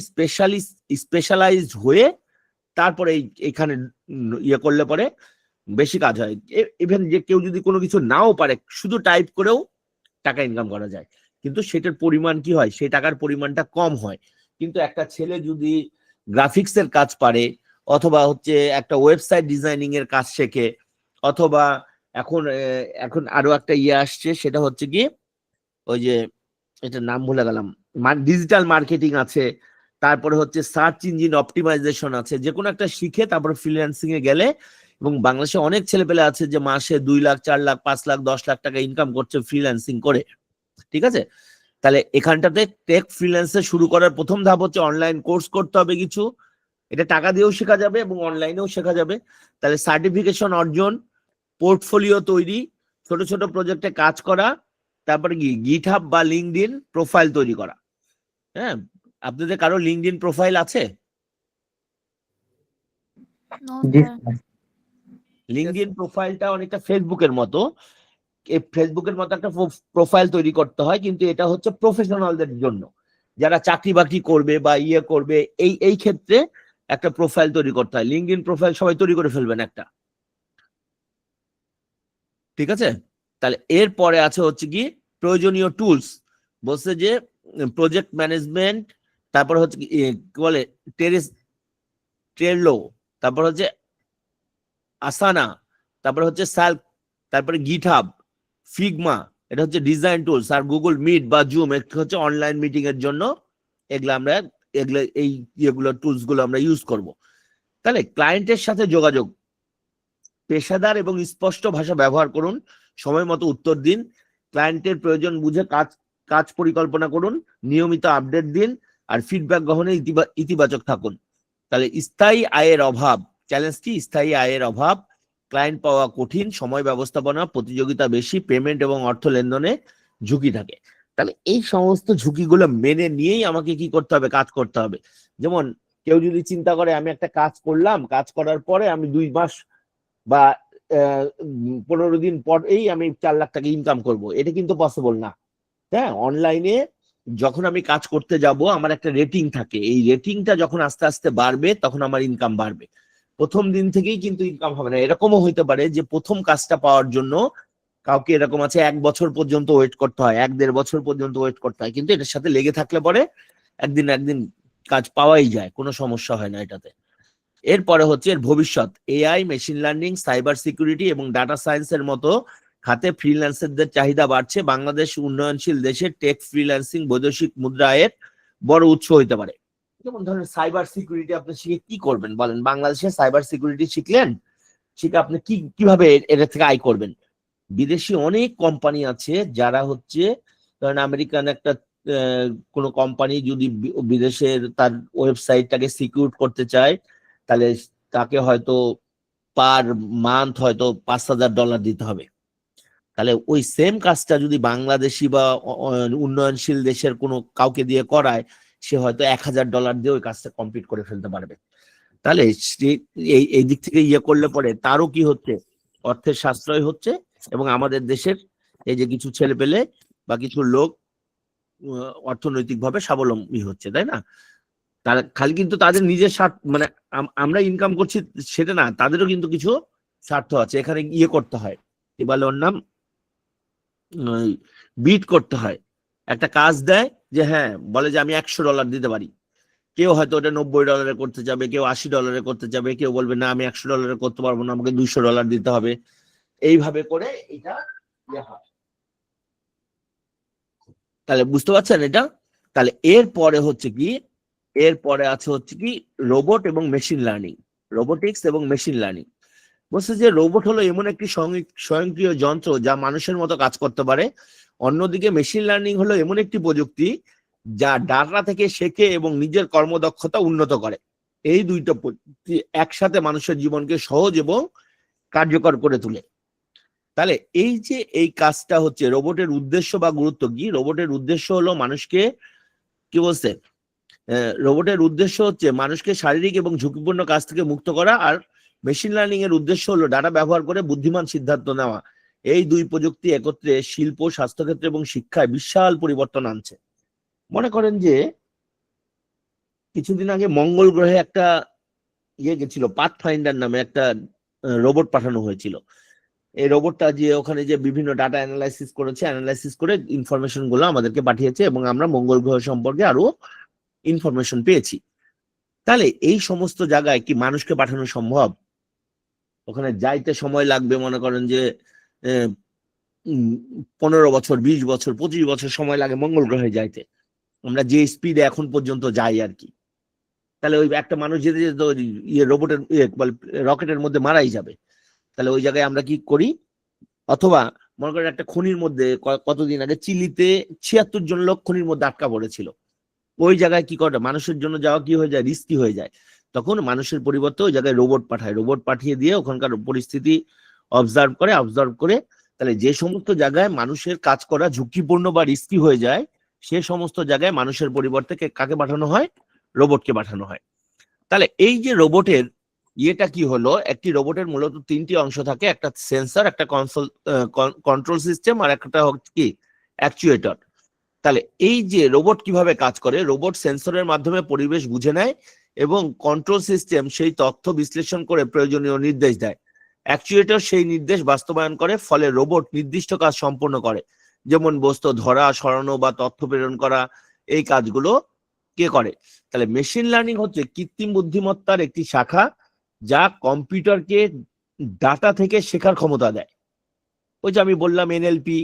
স্পেশালাইজড হয়ে তারপরে এখানে ইয়ে করলে পরে বেশি কাজ হয়। ইভেন যে কেউ যদি কোনো কিছু নাও পারে, শুধু টাইপ করেও টাকা ইনকাম করা যায়, কিন্তু সেটার পরিমাণ কি হয়, সেই টাকার পরিমাণটা কম হয়। কিন্তু একটা ছেলে যদি গ্রাফিক্সের কাজ পারে, অথবা হচ্ছে একটা ওয়েবসাইট ডিজাইনিং এর কাজ শেখে, অথবা এখন আরো একটা ইয়ে আসছে, সেটা হচ্ছে কি ওই যে এটার নাম ভুলে গেলাম, ডিজিটাল মার্কেটিং আছে, তারপরে হচ্ছে সার্চ ইঞ্জিন অপটিমাইজেশন আছে। যে কোনো একটা শিখে তারপরে ফ্রিল্যান্সিং এ গেলে, এবং বাংলাদেশে অনেক ছেলেপেলে আছে যে মাসে 2 লাখ 4 লাখ 5 লাখ 10 লাখ টাকা ইনকাম করছে ফ্রিল্যান্সিং করে। ঠিক আছে, তাহলে এখানটাতে টেক ফ্রিল্যান্সে শুরু করার প্রথম ধাপ হচ্ছে অনলাইন কোর্স করতে হবে কিছু। এটা টাকা দিয়েও শেখা যাবে এবং অনলাইনেও শেখা যাবে। তাহলে সার্টিফিকেশন অর্জন, পোর্টফোলিও তৈরি, ছোট ছোট প্রজেক্টে কাজ করা, তারপরে কি গিটহাব বা লিঙ্কডইন প্রোফাইল তৈরি করা। হ্যাঁ, আপনাদের কারো লিঙ্কডইন প্রোফাইল আছে? No, জি sir. স্যার। লিঙ্কডইন প্রোফাইলটা অনেকটা ফেসবুকের মতো। এই ফেসবুকের মতো একটা প্রোফাইল তৈরি করতে হয়, কিন্তু এটা হচ্ছে প্রফেশনালদের জন্য, যারা চাকরি বাকরি করবে বা ইয়ে করবে, এই ক্ষেত্রে একটা প্রোফাইল তৈরি করতে হয়। লিঙ্কডইন প্রোফাইল সবাই তৈরি করে ফেলবেন একটা, ঠিক আছে? তাহলে এরপরে আছে হচ্ছে কি প্রয়োজনীয় টুলস, বলছে যে প্রজেক্ট ম্যানেজমেন্ট, তারপর হচ্ছে কি বলে ট্রেলো, তারপর হচ্ছে আসানা, তারপর হচ্ছে স্যাল্ক, তারপরে গিটহাব, ফিগমা, এটা হচ্ছে ডিজাইন টুলস, আর গুগল মিট বা জুম হচ্ছে অনলাইন মিটিং এর জন্য। এগুলো টুলস গুলো আমরা ইউজ করব। তাহলে ক্লায়েন্টের সাথে যোগাযোগ, পেশাদার এবং স্পষ্ট ভাষা ব্যবহার করুন, সময় মতো উত্তর দিন, ক্লায়েন্টের প্রয়োজন বুঝে কাজ পরিকল্পনা করুন, নিয়মিত আপডেট দিন, আর ফিডব্যাক গ্রহণে ইতিবাচক থাকুন। তাহলে স্থায়ী আয়ের অভাব, চ্যালেঞ্জ কি? স্থায়ী আয়ের অভাব, ক্লায়েন্ট পাওয়া কঠিন, সময় ব্যবস্থাপনা, প্রতিযোগিতা বেশি, পেমেন্ট এবং অর্থ লেনদেনে ঝুঁকি থাকে। তাহলে এই সমস্ত ঝুঁকিগুলো মেনে নিয়েই আমাকে কি করতে হবে? কাজ করতে হবে। যেমন কেউ যদি চিন্তা করে আমি একটা কাজ করলাম, কাজ করার পরে আমি 2 মাস বা 15 দিন পরেই আমি 4 লাখ টাকা ইনকাম করব, এটা কিন্তু পসিবল না। হ্যাঁ, অনলাইনে যখন আমি কাজ করতে যাব আমার একটা রেটিং থাকে, এই রেটিংটা যখন আস্তে আস্তে বাড়বে তখন আমার ইনকাম বাড়বে। প্রথম দিন থেকেই কিন্তু ইনকাম হবে না। এরকমও হইতে পারে যে প্রথম কাজটা পাওয়ার জন্য কাউকে এরকম আছে 1 বছর পর্যন্ত ওয়েট করতে হয়, 1-1.5 বছর পর্যন্ত ওয়েট করতে হয়, কিন্তু এটার সাথে লেগে থাকলে পরে একদিন কাজ পাওয়াই যায়, কোনো সমস্যা হয় না এটাতে। এরপরে হচ্ছে এর ভবিষ্যৎ, AI, machine learning, cyber security এবং ডাটা সায়েন্সের মতো খাতে ফ্রিল্যান্সারদের চাহিদা বাড়ছে। বাংলাদেশ উন্নয়নশীল দেশে টেক ফ্রিল্যান্সিং বৈদেশিক মুদ্রা আয়ের বড় উৎস হইতে পারে। যেমন ধরেন সাইবার সিকিউরিটি আপনি শিখে কি করবেন বলেন? বাংলাদেশে সাইবার সিকিউরিটি শিখলেন, শিখে আপনি কিভাবে এটা থেকে আয় করবেন? বিদেশি অনেক কোম্পানি আছে যারা হচ্ছে, ধরেন আমেরিকান একটা কোনো কোম্পানি যদি বিদেশের তার ওয়েবসাইটটাকে সিকিউর করতে চায়, তাহলে তাকে হয়তো পার মান্থ হয়তো $5,000 দিতে হবে। তাহলে ওই সেম কাজটা যদি বাংলাদেশি বা উন্নয়নশীল দেশের কোনো কাউকে দিয়ে করায়, সে হয়তো $1,000 দিয়ে ওই কাজটা কমপ্লিট করে ফেলতে পারবে। তাহলে এই দিক থেকে ইয়ে করলে পরে তারও কি হচ্ছে? অর্থের সাশ্রয় হচ্ছে, এবং আমাদের দেশের এই যে কিছু ছেলে পেলে বা কিছু লোক অর্থনৈতিকভাবে স্বাবলম্বী হচ্ছে, তাই না? তারা খালি কিন্তু তাদের নিজের স্বার্থ, মানে আমরা ইনকাম করছি সেটা না, তাদেরও কিন্তু কিছু স্বার্থ আছে। এখানে ইয়ে করতে হয়, কি বলে ওর নাম, বিট করতে হয়। একটা কাজ দেয় যে হ্যাঁ, বলে যে আমি $100 দিতে পারি, কেউ হয়তো ওটা $90 করতে যাবে, কেউ $80 করতে যাবে, কেউ বলবে না আমি $100 করতে পারবো না, আমাকে $200 দিতে হবে। এইভাবে করে এটা ইয়ে হয়। তাহলে বুঝতে পারছেন এটা? তাহলে এরপরে হচ্ছে কি, এরপরে আছে হচ্ছে কি রোবট এবং মেশিন লার্নিং, রোবোটিক্স এবং মেশিন লার্নিং। বলছে যে রোবট হলো এমন একটি স্বয়ংক্রিয় যন্ত্র যা মানুষের মতো কাজ করতে পারে। অন্যদিকে মেশিন লার্নিং হলো এমন একটি প্রযুক্তি যা ডাটা থেকে শেখে এবং নিজের কর্মদক্ষতা উন্নত করে। এই দুইটা প্রযুক্তি একসাথে মানুষের জীবনকে সহজ এবং কার্যকর করে তোলে। তাহলে এই যে এই কাজটা হচ্ছে, রোবটের উদ্দেশ্য বা গুরুত্ব কি? রোবটের উদ্দেশ্য হলো মানুষকে, কি বলছে, রোবটের উদ্দেশ্য হচ্ছে মানুষকে শারীরিক এবং ঝুঁকিপূর্ণ কাজ থেকে মুক্ত করা, আর মেশিন লার্নিং এর উদ্দেশ্য হলো ডাটা ব্যবহার করে বুদ্ধিমান সিদ্ধান্ত নেওয়া। এই দুই প্রযুক্তি একত্রে শিল্প, স্বাস্থ্যক্ষেত্র এবং শিক্ষায় বিশাল পরিবর্তন আনছে। মনে করেন যে কিছুদিন আগে মঙ্গল গ্রহে একটা ইয়ে গেছিল, পাথফাইন্ডার নামে একটা রোবট পাঠানো হয়েছিল। এই রোবটটা যে ওখানে যে বিভিন্ন ডাটা অ্যানালাইসিস করেছে, অ্যানালাইসিস করে ইনফরমেশন গুলো আমাদেরকে পাঠিয়েছে, এবং আমরা মঙ্গল গ্রহ সম্পর্কে আরো ইনফরমেশন পেয়েছি। তাহলে এই সমস্ত জায়গায় কি মানুষকে পাঠানো সম্ভব? ওখানে যাইতে সময় লাগবে, মনে করেন যে 15 বছর, 20 বছর, 25 বছর সময় লাগে মঙ্গল গ্রহে যাইতে, আমরা যে স্পিডে এখন পর্যন্ত যাই আর কি। তাহলে ওই একটা মানুষ যেতে যেতে রোবটের রকেটের মধ্যে মারাই যাবে। তাহলে ওই জায়গায় আমরা কি করি? অথবা মনে করেন একটা খনির মধ্যে কতদিন আগে চিলিতে 76 জন লোক খনির মধ্যে আটকা পড়েছিল। ওই জায়গায় কি করে, মানুষের জন্য যাওয়া কি হয়ে যায়, রিস্কি হয়ে যায়। তখন মানুষের পরিবর্তে ওই জায়গায় রোবট পাঠায়, রোবট পাঠিয়ে দিয়ে ওখানকার পরিস্থিতি অবজার্ভ করে তাহলে যে সমস্ত জায়গায় মানুষের কাজ করা ঝুঁকিপূর্ণ বা রিস্কি হয়ে যায় সে সমস্ত জায়গায় মানুষের পরিবর্তে কাকে পাঠানো হয়, রোবটকে পাঠানো হয়। তাহলে এই যে রোবটের ইয়েটা কি হলো, একটি রোবটের মূলত তিনটি অংশ থাকে, একটা সেন্সর, একটা কন্ট্রোল সিস্টেম, আর একটা হচ্ছে কি অ্যাকচুয়েটর। তাহলে এই যে রোবট কিভাবে কাজ করে, রোবট সেন্সরের মাধ্যমে পরিবেশ বুঝে নেয় এবং কন্ট্রোল সিস্টেম সেই তথ্য বিশ্লেষণ করে প্রয়োজনীয় নির্দেশ দেয়। অ্যাকচুয়েটর সেই নির্দেশ বাস্তবায়ন করে, ফলে রোবট নির্দিষ্ট কাজ সম্পন্ন করে, যেমন বস্তু ধরা, সরানো বা তথ্য প্রেরণ করা, এই কাজগুলো কে করে। তাহলে মেশিন লার্নিং হচ্ছে কৃত্রিম বুদ্ধিমত্তার একটি শাখা যা কম্পিউটারকে ডাটা থেকে শেখার ক্ষমতা দেয়। ওই যে আমি বললাম এনএলপি,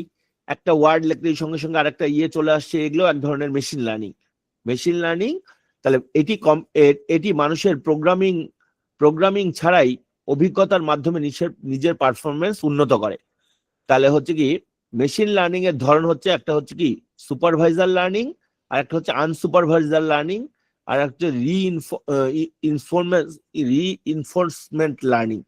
একটা ওয়ার্ড লিখলেই সঙ্গে সঙ্গে আরেকটা চলে আসছে, এগুলো এক ধরনের মেশিন লার্নিং। তাহলে এটি মানুষের প্রোগ্রামিং ছাড়াই অভিজ্ঞতার মাধ্যমে নিজের পারফরমেন্স উন্নত করে। তাহলে হচ্ছে কি মেশিন লার্নিং এর ধরন হচ্ছে, একটা হচ্ছে কি সুপারভাইজার লার্নিং, আর একটা হচ্ছে আনসুপারভাইজার লার্নিং, আর একটা রিইনফোর্সমেন্ট লার্নিং।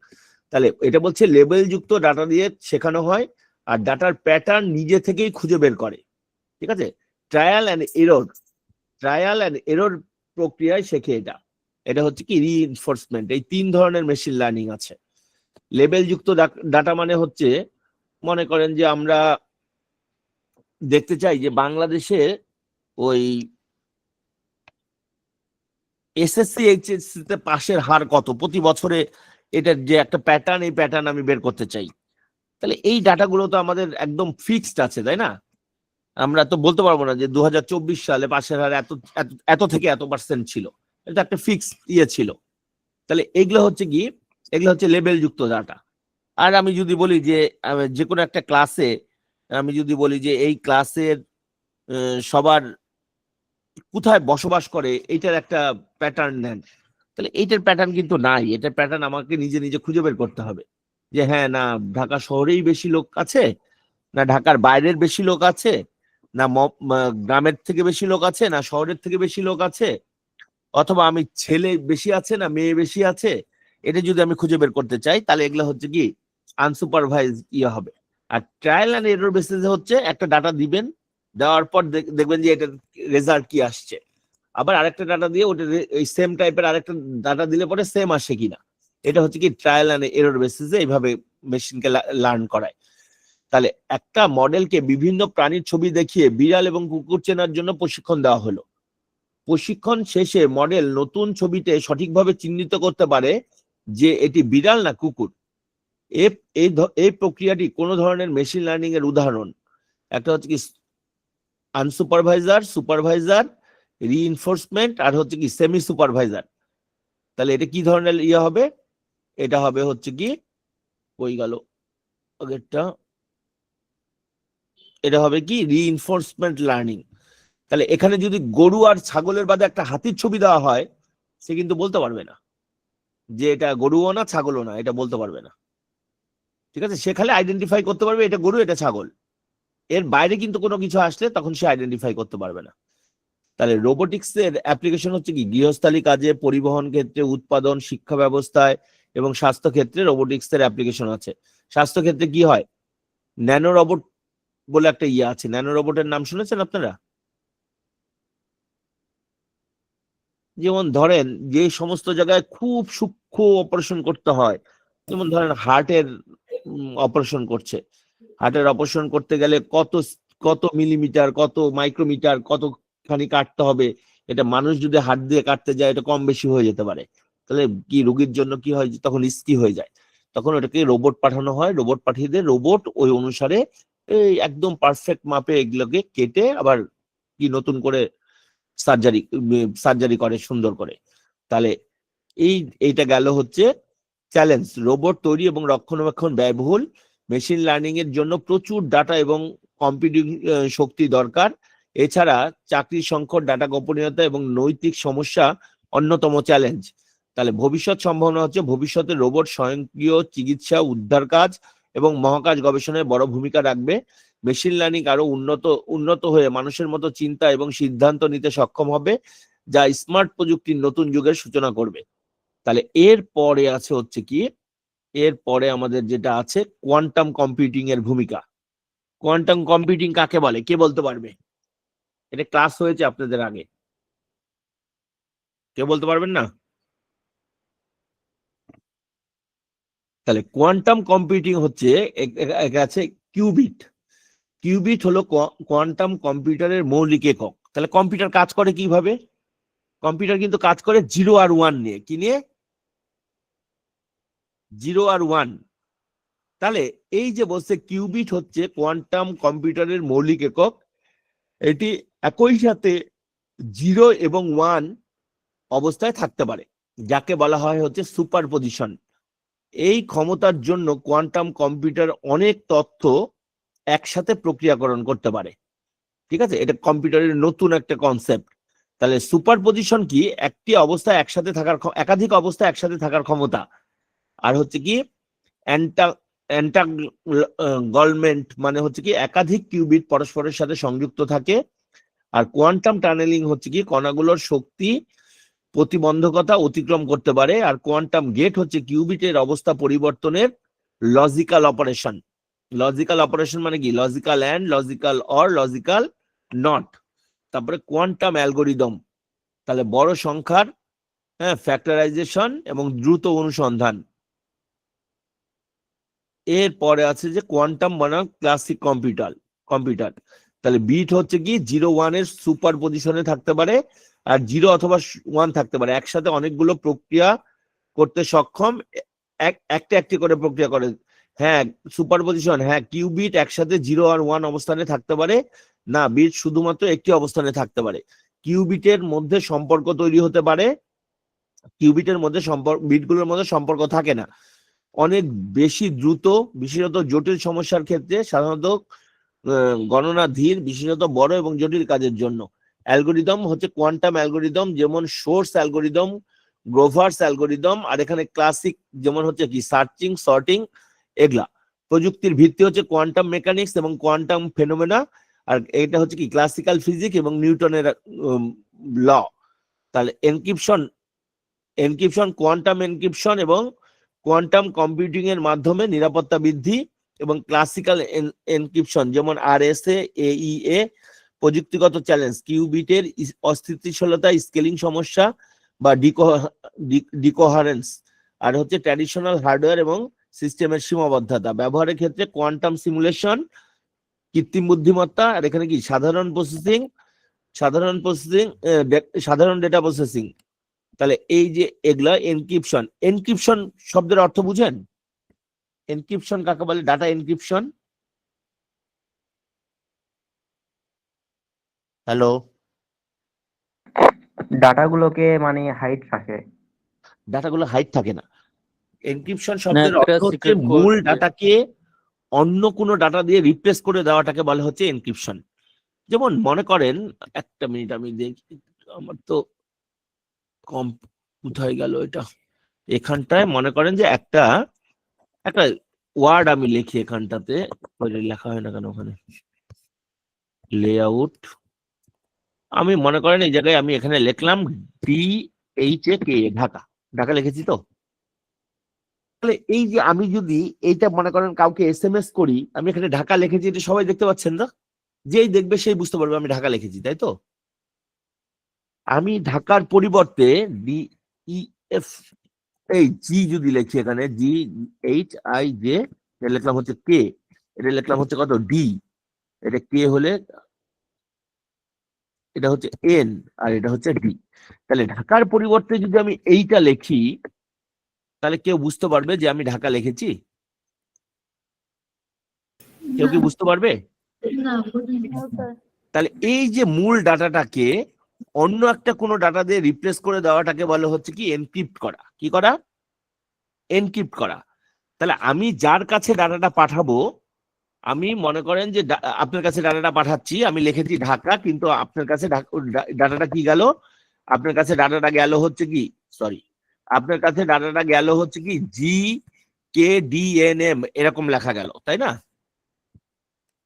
তাহলে এটা বলছে লেবেল যুক্ত ডাটা দিয়ে শেখানো হয় আর ডাটার প্যাটার্ন নিজে থেকেই খুঁজে বের করে। ঠিক আছে, ট্রায়াল অ্যান্ড এরর প্রক্রিয়ায় শেখে। এটা হচ্ছে কি রিইনফোর্সমেন্ট। এই তিন ধরনের মেশিন লার্নিং আছে। লেবেল যুক্ত ডাটা মানে হচ্ছে, মনে করেন যে আমরা দেখতে চাই যে বাংলাদেশে ওই এসএসসি এইচএসসি তে পাশের হার কত প্রতি বছরে, এটার যে একটা প্যাটার্ন, এই প্যাটার্ন আমি বের করতে চাই। তাহলে এই ডাটাগুলো তো আমাদের একদম ফিক্সড আছে, তাই না? আমরা তো বলতে পারবো না যে 2024 সালে পাশের হার এত থেকে এত পার্সেন্ট ছিল, এটা একটা ফিক্সড ছিল। তাহলে এগুলো হচ্ছে লেবেল যুক্ত ডাটা। আর আমি যদি বলি যে কোনো একটা ক্লাসে, আমি যদি বলি যে এই ক্লাসের সবার কোথায় বসবাস করে, এইটার একটা প্যাটার্ন নেন, তাহলে এইটার প্যাটার্ন কিন্তু নাই। এটার প্যাটার্ন আমাকে নিজে নিজে খুঁজে বের করতে হবে যে হ্যাঁ, না ঢাকা শহরেই বেশি লোক আছে, না ঢাকার বাইরের বেশি লোক আছে, না গ্রামের থেকে বেশি লোক আছে, না শহরের থেকে বেশি লোক আছে, অথবা আমি ছেলে বেশি আছে না মেয়ে বেশি আছে। এটা যদি আমি খুঁজে বের করতে চাই, তাহলে এগুলো হচ্ছে কি আনসুপারভাইজ হবে। আর ট্রায়াল অ্যান্ড এরর বেসিসে হচ্ছে একটা ডাটা দিবেন, দেওয়ার পর দেখবেন যে এটার রেজাল্ট কি আসছে। আবার আরেকটা ডাটা দিয়ে ওটা ওই সেম টাইপের আরেকটা ডাটা দিলে পরে সেম আসে কিনা। এটা হচ্ছে কি ট্রায়াল অ্যান্ড এরর বেসিসে এইভাবে মেশিনকে লার্ন করায়। তাহলে একটা মডেলকে বিভিন্ন প্রাণীর ছবি দেখিয়ে বিড়াল এবং কুকুর চেনার জন্য প্রশিক্ষণ দেওয়া হলো। প্রশিক্ষণ শেষে মডেল নতুন ছবিতে সঠিকভাবে চিহ্নিত করতে পারে যে এটি বিড়াল না কুকুর। এই প্রক্রিয়াটি কোন ধরনের মেশিন লার্নিং এর উদাহরণ। একটা হচ্ছে কি আনসুপারভাইজার, সুপারভাইজার, রিইনফোর্সমেন্ট, আর হচ্ছে কি সেমি সুপারভাইজার। তাহলে এটা কি ধরনের হবে? এটা হবে হচ্ছে কি কই গেল আগেরটা, এটা হবে কি রিইনফোর্সমেন্ট লার্নিং। তাহলে এখানে যদি গরু আর ছাগলের বাদে একটা হাতির ছবি দেওয়া হয়, সে কিন্তু বলতে পারবে না যে এটা গরুও না ছাগলও না, এটা বলতে পারবে না। ঠিক আছে, সে খালি আইডেন্টিফাই করতে পারবে এটা গরু এটা ছাগল। এর বাইরে কিন্তু কোনো কিছু আসলে তখন সে আইডেন্টিফাই করতে পারবে না। তাহলে রোবোটিক্স এর অ্যাপ্লিকেশন হচ্ছে কি গৃহস্থালী কাজে, পরিবহন ক্ষেত্রে, উৎপাদন, শিক্ষা ব্যবস্থায় এবং স্বাস্থ্য ক্ষেত্রে রোবোটিক্স এর অ্যাপ্লিকেশন আছে। স্বাস্থ্য ক্ষেত্রে কি হয়, ন্যানো রোবট বলে একটা আছে। ন্যানো রোবটের নাম শুনেছেন আপনারা? যেমন ধরেন যে সমস্ত জায়গায় খুব সূক্ষ্ম অপারেশন করতে হয়, যেমন ধরেন হার্টের অপারেশন করতে গেলে কত কত মিলিমিটার, কত মাইক্রোমিটার, কতখানি কাটতে হবে, এটা মানুষ যদি হাত দিয়ে কাটতে যায় এটা কম বেশি হয়ে যেতে পারে। তাহলে কি রোগীর জন্য কি হয়, তখন রিস্কি হয়ে যায়। তখন ওটাকে রোবট পাঠানো হয়, রোবট পাঠিয়ে দিয়ে রোবট ওই অনুসারে এই একদম পারফেক্ট মাপে এগুলোকে কেটে আবার কি নতুন করে সার্জারি করে সুন্দর করে। তাহলে এইটা গেল হচ্ছে চ্যালেঞ্জ। রোবট তৈরি এবং রক্ষণাবেক্ষণ ব্যয়বহুল। মেশিন লার্নিং এর জন্য প্রচুর ডাটা এবং কম্পিউটিং শক্তি দরকার। এছাড়া চাকরির সংকট, ডাটা গোপনীয়তা এবং নৈতিক সমস্যা অন্যতম চ্যালেঞ্জ। তাহলে ভবিষ্যৎ সম্ভাবনা হচ্ছে ভবিষ্যতে রোবট স্বয়ংক্রিয় চিকিৎসা, উদ্ধার কাজ এবং মহাকাশ গবেষণায় বড় ভূমিকা রাখবে। মেশিন লার্নিং আরো উন্নত হয়ে মানুষের মতো চিন্তা এবং সিদ্ধান্ত নিতে সক্ষম হবে, যা স্মার্ট প্রযুক্তির নতুন যুগের সূচনা করবে। তাহলে এর পরে আছে হচ্ছে কি এরপরে আমাদের যেটা আছে কোয়ান্টাম কম্পিউটিং এর ভূমিকা। কোয়ান্টাম কম্পিউটিং কাকে বলে, কে বলতে পারবে? এটা ক্লাস হয়েছে আপনাদের আগে, কেউ বলতে পারবেন না? তাহলে কোয়ান্টাম কম্পিউটিং হচ্ছে আছে কিউবিট। কিউবিট হলো কোয়ান্টাম কম্পিউটারের মৌলিক একক। তাহলে কম্পিউটার কাজ করে কিভাবে? কম্পিউটার কিন্তু কাজ করে 0 আর 1 নিয়ে। কি নিয়ে? 0 আর 1। তাহলে এই যে বলছে কিউবিট হচ্ছে কোয়ান্টাম কম্পিউটারের মৌলিক একক, এটি একই সাথে 0 এবং 1 অবস্থায় থাকতে পারে, যাকে বলা হয় হচ্ছে সুপারপজিশন। এই ক্ষমতার জন্য কোয়ান্টাম কম্পিউটার অনেক তথ্য একসাথে প্রক্রিয়াকরণ করতে পারে। ঠিক আছে, এটা কম্পিউটারের নতুন একটা কনসেপ্ট। তাহলে সুপারপজিশন কি? একটি অবস্থায় একসাথে থাকার, একাধিক অবস্থায় একসাথে থাকার ক্ষমতা। আর হচ্ছে কি এন্টাগলমেন্ট, মানে হচ্ছে কি একাধিক কিউবিট পরস্পরের সাথে সংযুক্ত থাকে। আর কোয়ান্টাম টানেলিং হচ্ছে কি কণাগুলোর শক্তি প্রতিবন্ধকতা অতিক্রম করতে পারে। আর কোয়ান্টাম গেট হচ্ছে কিউবিটের অবস্থা পরিবর্তনের লজিক্যাল অপারেশন। লজিক্যাল অপারেশন মানে কি? Logical and, logical or, logical not. তারপরে কোয়ান্টাম অ্যালগোরিদম, তাহলে বড় সংখ্যার ফ্যাক্টরাইজেশন এবং দ্রুত অনুসন্ধান। এরপরে আছে যে কোয়ান্টাম বনাম ক্লাসিক কম্পিউটার। তাহলে বিট হচ্ছে কি 0 1 এর সুপার পজিশনে থাকতে পারে, আর 0 অথবা 1 থাকতে পারে। একসাথে অনেকগুলো প্রক্রিয়া করতে সক্ষম, একটা একটি করে প্রক্রিয়া করে। হ্যাঁ, সুপার পজিশন, হ্যাঁ কিউবিট একসাথে 0 আর 1 অবস্থানে থাকতে পারে না, বিট শুধুমাত্র একটি অবস্থানে থাকতে পারে। কিউবিটের মধ্যে সম্পর্ক তৈরি হতে পারে, কিউবিটের মধ্যে বিটগুলোর মধ্যে সম্পর্ক থাকে না। অনেক বেশি দ্রুত, বিশেষত জটিল সমস্যার ক্ষেত্রে, সাধারণত গণনা ধীর, বিশেষত বড় এবং জটিল কাজের জন্য। অ্যালগোরিদম হচ্ছে কোয়ান্টাম অ্যালগোরিদম, যেমন সোর্স অ্যালগোরিদম, গ্রোভার্স অ্যালগোরিদম, আর এখানে ক্লাসিক যেমন হচ্ছে কি সার্চিং, সর্টিং, এগুলা। প্রযুক্তির ভিত্তি হচ্ছে কোয়ান্টাম মেকানিক্স এবং কোয়ান্টাম ফেনোমেনা, আর এটা হচ্ছে কি ক্লাসিক্যাল ফিজিক্স এবং নিউটনের ল। তাহলে এনক্রিপশন, কোয়ান্টাম এনক্রিপশন এবং কোয়ান্টাম কম্পিউটিং এর মাধ্যমে নিরাপত্তা বৃদ্ধি, এবং ক্লাসিক্যাল এনক্রিপশন যেমন আরএসএ, এইএ। প্রযুক্তিগত চ্যালেঞ্জ, কিউবিটের অস্থিতিশীলতা, স্কেলিং সমস্যা বা ডিকোহারেন্স। আর হচ্ছে ট্র্যাডিশনাল হার্ডওয়্যার এবং সিস্টেমের সীমাবদ্ধতা। ব্যবহারের ক্ষেত্রে কোয়ান্টাম সিমুলেশন, কৃত্রিম বুদ্ধিমত্তা, আর এখানে কি সাধারণ ডেটা প্রসেসিং। তাহলে এই যে এগুলা এনক্রিপশন শব্দের অর্থ বুঝেন? এনক্রিপশন কাকে বলে? Data encryption. হ্যালো, ডাটাগুলোকে মানে হাইড রাখে। ডাটাগুলো হাইড থাকে না। এনক্রিপশন না, শব্দের একটা অর্থ হচ্ছে সিক্রেট কোড। মূল ডাটাকে অন্য কোনো ডাটা দিয়ে রিপ্লেস করে দেওয়াটাকে বলা হচ্ছে এনক্রিপশন। যেমন মনে করেন, একটা মিনিট আমি দেখি, আমার তো কম কোথায় গেল এটা। এখানটায় মনে করেন যে একটা ওয়ার্ড আমি লিখি এখানটাতে, লেখা হয় না কেন ওখানে, লেআউট। আমি মনে করেন এই জায়গায় আমি এখানে লিখলাম DHAK, ঢাকা লিখেছি তো। তাহলে এই যে আমি যদি এইটা মনে করেন কাউকে SMS করি, আমি এখানে ঢাকা লিখেছি, এটা সবাই দেখতে পাচ্ছেন না? যেই দেখবে সেই বুঝতে পারবে আমি ঢাকা লিখেছি, তাই তো? আমি ঢাকার পরিবর্তে DEF, এই জি যদি লিখি এখানে, GHIJ, এটা লিখলাম হচ্ছে K, এটা লিখলাম হচ্ছে কত D, এটা K হলে এটা হচ্ছে N, আর এটা হচ্ছে D। তাহলে ঢাকার পরিবর্তে যদি আমি এইটা লিখি, তাহলে কেউ বুঝতে পারবে যে আমি ঢাকা লিখেছি? কেউ কি বুঝতে পারবে? না স্যার। তাহলে এই যে মূল ডাটাটাকে অন্য একটা কোনো ডাটা দিয়ে রিপ্লেস করে দেওয়াটাকে বলে হচ্ছে কি এনক্রিপ্ট করা। কি করা? এনক্রিপ্ট করা। তাহলে আমি যার কাছে ডাটাটা পাঠাবো, আমি মনে করেন যে আপনার কাছে ডাটাটা পাঠাচ্ছি, আমি লিখেছি ঢাকা, কিন্তু আপনার কাছে ডাটাটা কি গেল? আপনার কাছে ডাটাটা গেল হচ্ছে কি, আপনার কাছে ডাটাটা গেল হচ্ছে কি GKDNM, এরকম লেখা গেল, তাই না?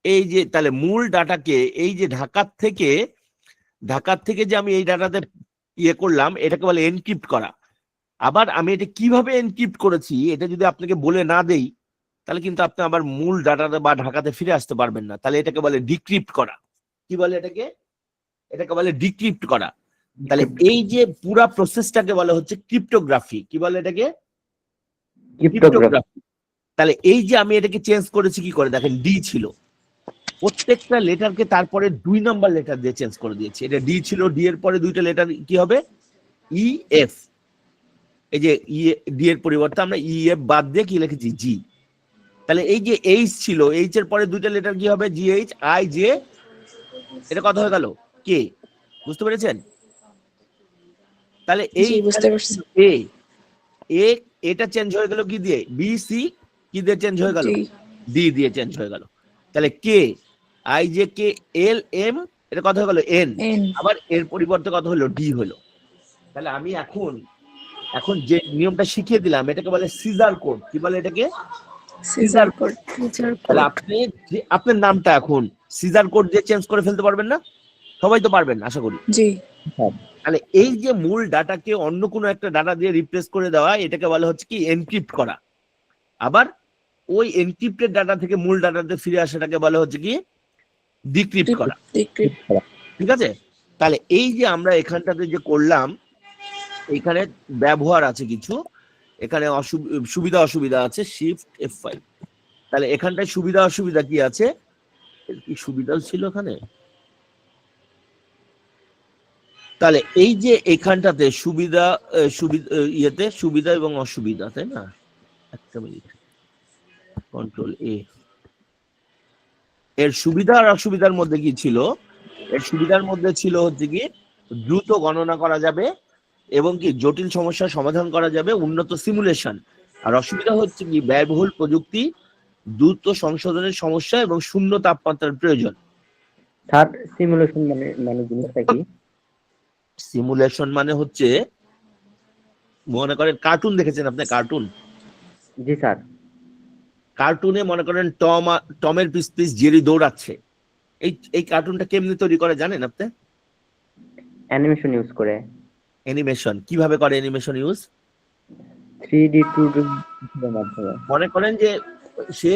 এই যে তাহলে মূল ডাটাকে এই যে ঢাকার থেকে যে আমি এই ডাটাতে ইয়ে করলাম, এটাকে বলে এনক্রিপ্ট করা। আবার আমি এটা কিভাবে এনক্রিপ্ট করেছি এটা যদি আপনাকে বলে না দেই তাহলে কিন্তু আপনি আবার মূল ডাটাতে বা ঢাকাতে ফিরে আসতে পারবেন না। তাহলে এটাকে বলে ডিক্রিপ্ট করা। কি বলে এটাকে? এটাকে বলে ডিক্রিপ্ট করা। তাহলে এই যে পুরা প্রসেসটাকে বলা হচ্ছে ক্রিপ্টোগ্রাফি। কি বলে এটাকে? ক্রিপ্টোগ্রাফি। তাহলে এই যে আমি এটাকে চেঞ্জ করেছি কি করে দেখেন, ডি ছিল, প্রত্যেকটা লেটারকে তারপরে 2 নাম্বার লেটার দিয়ে চেঞ্জ করে দিয়েছি। এটা ডি ছিল, ডি এর পরে দুইটা লেটার কি হবে? E F. এই যে ডি এর পরিবর্তে আমরা ই এফ বাদ দিয়ে কি লিখেছি? জি। তাহলে এই যে এইচ ছিল, এইচ এর পরে দুইটা লেটার কি হবে? G H I J. এটা কত হয়ে গেল? কে। বুঝতে পেরেছেন? তাহলে এই এ এ এটা চেঞ্জ হয়ে গেল কি দিয়ে? বি সি কি দিয়ে চেঞ্জ হয়ে গেল? ডি দিয়ে চেঞ্জ হয়ে গেল। তাহলে K I J K L M, এটা কত হয়ে গেল? এন। আবার এর পরিবর্তে কত হলো? ডি হলো। তাহলে আমি এখন যে নিয়মটা শিখিয়ে দিলাম এটাকে বলে সিজার কোড। কি বলে এটাকে? Caesar code. তাহলে আপনি আপনার নামটা এখন সিজার কোড দিয়ে চেঞ্জ করে ফেলতে পারবেন না? সবাই তো পারবেন আশা করি। জি। তাহলে এই যে মূল ডাটাকে অন্য কোনো একটা ডাটা দিয়ে রিপ্লেস করে দেওয়া এটাকে বলা হচ্ছে কি? এনক্রিপ্ট করা। আবার ওই এনক্রিপ্টেড ডাটা থেকে মূল ডাটাতে ফিরে আসাটাকে বলা হচ্ছে কি? ডিক্রিপ্ট করা। ঠিক আছে? তাহলে এই যে আমরা এখানটাতে যে করলাম, এখানে ব্যবহার আছে কিছু, এখানে সুবিধা অসুবিধা আছে। Shift F5। তাহলে এখানটায় সুবিধা অসুবিধা কি আছে? কি সুবিধাও ছিল এখানে? তাহলে এই যে এখানটাতে সুবিধা ইয়েতে সুবিধা এবং অসুবিধা, তাই না? একটা মিনিট, কন্ট্রোল এ। এর সুবিধা আর অসুবিধার মধ্যে কি ছিল? এর সুবিধার মধ্যে ছিল হচ্ছে কি দ্রুত গণনা করা যাবে এবং কি জটিল সমস্যার সমাধান করা যাবে, উন্নত সিমুলেশন। আর অসুবিধা হচ্ছে কি ব্যয়বহুল প্রযুক্তি, দ্রুত সংশোধনের সমস্যা এবং শূন্য তাপমাত্রার প্রয়োজন। স্যার সিমুলেশন মানে জিনিসটা কি? সিমুলেশন মানে হচ্ছে, মনে করেন কার্টুন দেখেছেন আপনি? কার্টুন, জি স্যার। কার্টুনে মনে করেন টমের পিস জেরি দৌড়াচ্ছে। এই কার্টুনটা কেমনি তৈরি করে জানেন আপনি? অ্যানিমেশন ইউজ করে। অ্যানিমেশন কিভাবে করে? অ্যানিমেশন ইউজ 3D 2D এর মাধ্যমে। মনে করেন যে সে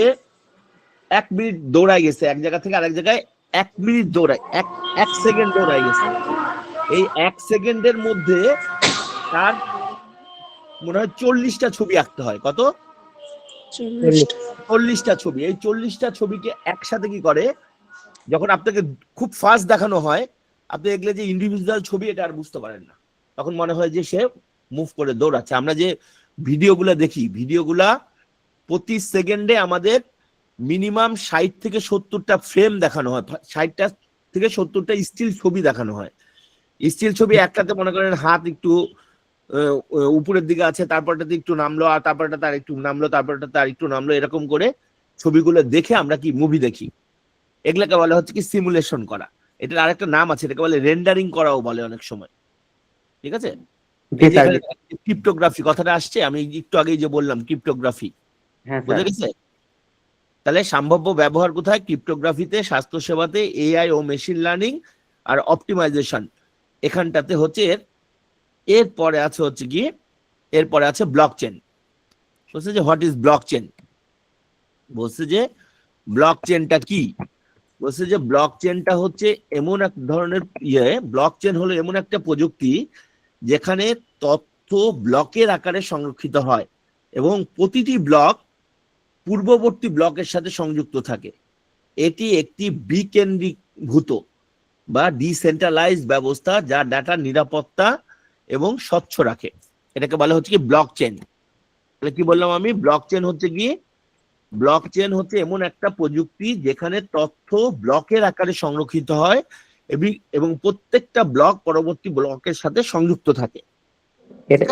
1 মিনিট দৌড়ায় গেছে এক জায়গা থেকে আরেক জায়গায়, 1 মিনিট দৌড়ায়, এক সেকেন্ড দৌড়ায় গেছে। এই 1 সেকেন্ডের মধ্যে তার মনে হয় 40টা ছবি আঁকতে হয়। কত? 40টা ছবি। এই 40টা ছবিকে একসাথে কি করে, যখন আপনাকে খুব ফাস্ট দেখানো হয়, আপনি দেখলে যে ইন্ডিভিজুয়াল ছবি এটা আর বুঝতে পারেন না, তখন মনে হয় যে সে মুভ করে দৌড়াচ্ছে। আমরা যে ভিডিওগুলো দেখি, ভিডিওগুলা প্রতি সেকেন্ডে আমাদের মিনিমাম 60 থেকে 70টা ফ্রেম দেখানো হয়, 60টা থেকে 70টা স্টিল ছবি দেখানো হয়। স্টিল ছবি একটাতে মনে করেন হাত একটু উপরের দিকে আছে, তারপরটাতে একটু নামলো, আর তারপরটা তার একটু নামলো, তারপরটা তার একটু নামলো, এরকম করে ছবিগুলো দেখে আমরা কি মুভি দেখি। এগুলাকে বলা হচ্ছে কি সিমুলেশন করা। এটার আরেকটা নাম আছে, এটাকে বলে রেন্ডারিং করাও বলে অনেক সময়। ঠিক আছে? এই যে এখানে ক্রিপ্টোগ্রাফি কথাটা আসছে, আমি একটু আগেই যে বললাম ক্রিপ্টোগ্রাফি, বুঝে গেছে? তাহলে সম্ভাব্য ব্যবহার কোথায়? ক্রিপ্টোগ্রাফিতে, স্বাস্থ্যসেবাতে, এআই ও মেশিন লার্নিং আর অপটিমাইজেশন। এখানটাতে হচ্ছে এরপরে আছে হচ্ছে কি, এরপরে আছে ব্লকচেন। বলছে যে হোয়াট ইজ ব্লকচেন, বলছে যে ব্লকচেনটা কি, বলছে যে ব্লকচেনটা হচ্ছে এমন এক ধরনের ব্লকচেন হলো এমন একটা প্রযুক্তি যেখানে তথ্য ব্লকের আকারে সংরক্ষিত হয় এবং প্রতিটি ব্লক পূর্ববর্তী ব্লকের সাথে সংযুক্ত থাকে। এটি একটি বিকেন্দ্রীভূত বা ডিসেন্ট্রালাইজ ব্যবস্থা যা ডাটার নিরাপত্তা এবং স্বচ্ছ রাখে। এটাকে বলা হচ্ছে কি ব্লকচেন। তাহলে কি বললাম আমি? ব্লকচেন হচ্ছে কি, ব্লকচেন হচ্ছে এমন একটা প্রযুক্তি যেখানে তথ্য ব্লকের আকারে সংরক্ষিত হয় এবং প্রত্যেকটা ব্লক পরবর্তী ব্লকের সাথে সংযুক্ত থাকে।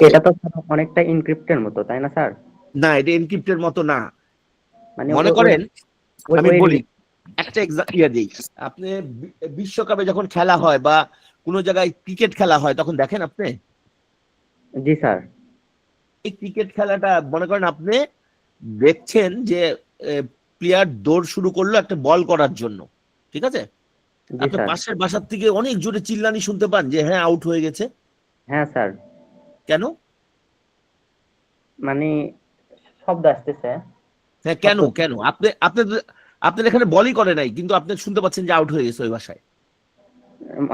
এটা তো অনেকটা এনক্রিপ্টের মতো, তাই না স্যার? না, এটা এনক্রিপ্টের মতো না। মানে মনে করেন আমি বলি একটা দিই, আপনি বিশ্বকাপে যখন খেলা হয় বা কোনো জায়গায় ক্রিকেট খেলা হয় তখন দেখেন আপনি? জি স্যার। এই ক্রিকেট খেলাটা মনে করেন আপনি দেখছেন যে প্লেয়ার দৌড় শুরু করলো একটা বল করার জন্য, ঠিক আছে? আপনি পাশের বাসার থেকে অনেক জোরে চিল্লানি শুনতে পান যে হ্যাঁ আউট হয়ে গেছে। হ্যাঁ স্যার। কেন? মানে শব্দ আসতেছে। হ্যাঁ, কেন কেন আপনার এখানে বলই করে নাই, কিন্তু আপনি শুনতে পাচ্ছেন যে আউট হয়ে গেছে ওই ভাষায়।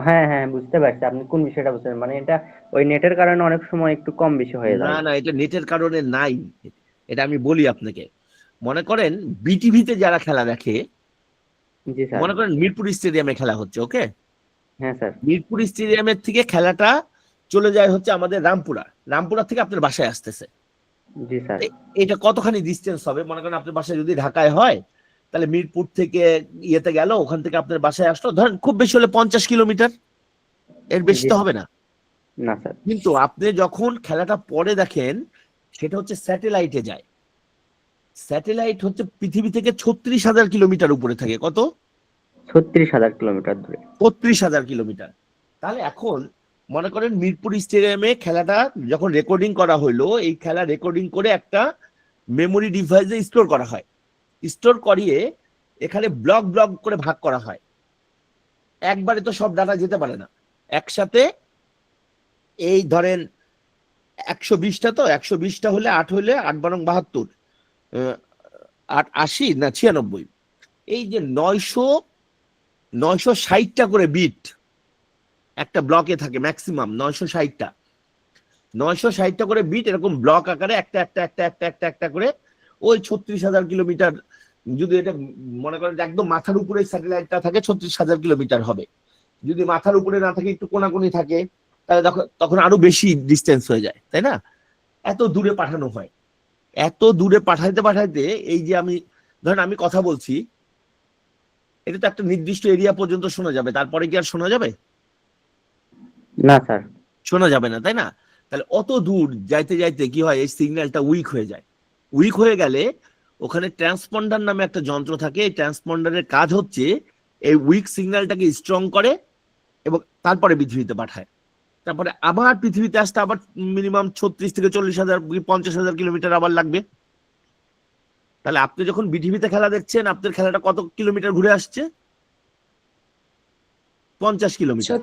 হ্যাঁ হ্যাঁ, বুঝতে পারছি আপনি কোন বিষয়টা বুঝছেন। মানে এটা ওই নেটের কারণে অনেক সময় একটু কম বেশি হয়ে না যায়। না, এটা নেটের কারণে নাই, এটা আমি বলি আপনাকে। মনে করেন বিটিভিতে যারা খেলা দেখে, জি স্যার। মনে করেন মিরপুর স্টেডিয়ামে খেলা হচ্ছে, ওকে, হ্যাঁ স্যার। মিরপুর স্টেডিয়ামের থেকে খেলাটা চলে যায় হচ্ছে আমাদের রামপুরা থেকে আপনার বাসায় আসতেছে। জি স্যার। এটা কতখানি ডিস্টেন্স হবে? মনে করেন আপনার বাসায় যদি ঢাকায় হয়, তাহলে মিরপুর থেকে ইয়েতে গেল, ওখান থেকে আপনার বাসায় আসলো, ধরেন খুব বেশি হলে 50 কিলোমিটার, এর বেশি জি তো হবে না। না স্যার। কিন্তু আপনি যখন খেলাটা পরে দেখেন, সেটা হচ্ছে স্যাটেলাইটে যায়। স্যাটেলাইট হচ্ছে পৃথিবী থেকে 36,000 কিলোমিটার উপরে থাকে। কত? 36,000 কিলোমিটার দূরে। 36,000 কিলোমিটার। তাহলে এখন মনে করেন মিরপুর স্টেডিয়ামে খেলাটা যখন রেকর্ডিং করা হইলো, এই খেলা রেকর্ডিং করে একটা মেমোরি ডিভাইসে স্টোর করা হয়। স্টোর করিয়ে এখানে ব্লক ব্লক করে ভাগ করা হয়। একবারে তো সব ডাটা যেতে পারে না একসাথে। এই ধরেন 120টা, তো 120টা হলে 8 হলে 8 × 72, 80 না 96, এই যে 960টা করে বিট একটা ব্লকে থাকে, ম্যাক্সিমাম 960টা করে বিট এরকম ব্লক আকারে একটা একটা একটা একটা একটা একটা করে ওই 36,000 কিলোমিটার। যদি এটা মনে করেন যে একদম মাথার উপরে স্যাটেলাইটটা থাকে, 36,000 কিলোমিটার হবে। যদি মাথার উপরে না থাকে, একটু কোনাকুনি থাকে, তাহলে তখন আরো বেশি ডিস্টেন্স হয়ে যায়, তাই না? এত দূরে পাঠানো হয়। এত দূরে পাঠাইতে পাঠাইতে এই যে ধরেন আমি কথা বলছি, এটা তো একটা নির্দিষ্ট এরিয়া পর্যন্ত শোনা যাবে, তারপরে কি আর শোনা যাবে? না স্যার। শোনা যাবে না, তাই না? তাহলে অত দূর যাইতে যাইতে কি হয়, এই সিগন্যালটা উইক হয়ে যায়। উইক হয়ে গেলে ওখানে ট্রান্সপন্ডার নামে একটা যন্ত্র থাকে। এই ট্রান্সপন্ডারের কাজ হচ্ছে এই উইক সিগন্যালটাকে স্ট্রং করে এবং তারপরে পৃথিবীতে পাঠায়। তারপরে আবার পৃথিবীতে আসতে আবার মিনিমাম 36 থেকে 40,000 50,000 কিলোমিটার আবার লাগবে। তাহলে আপনি যখন পৃথিবীতে খেলা দেখছেন, আপনার খেলাটা কত কিলোমিটার ঘুরে আসছে? 50 কিলোমিটার।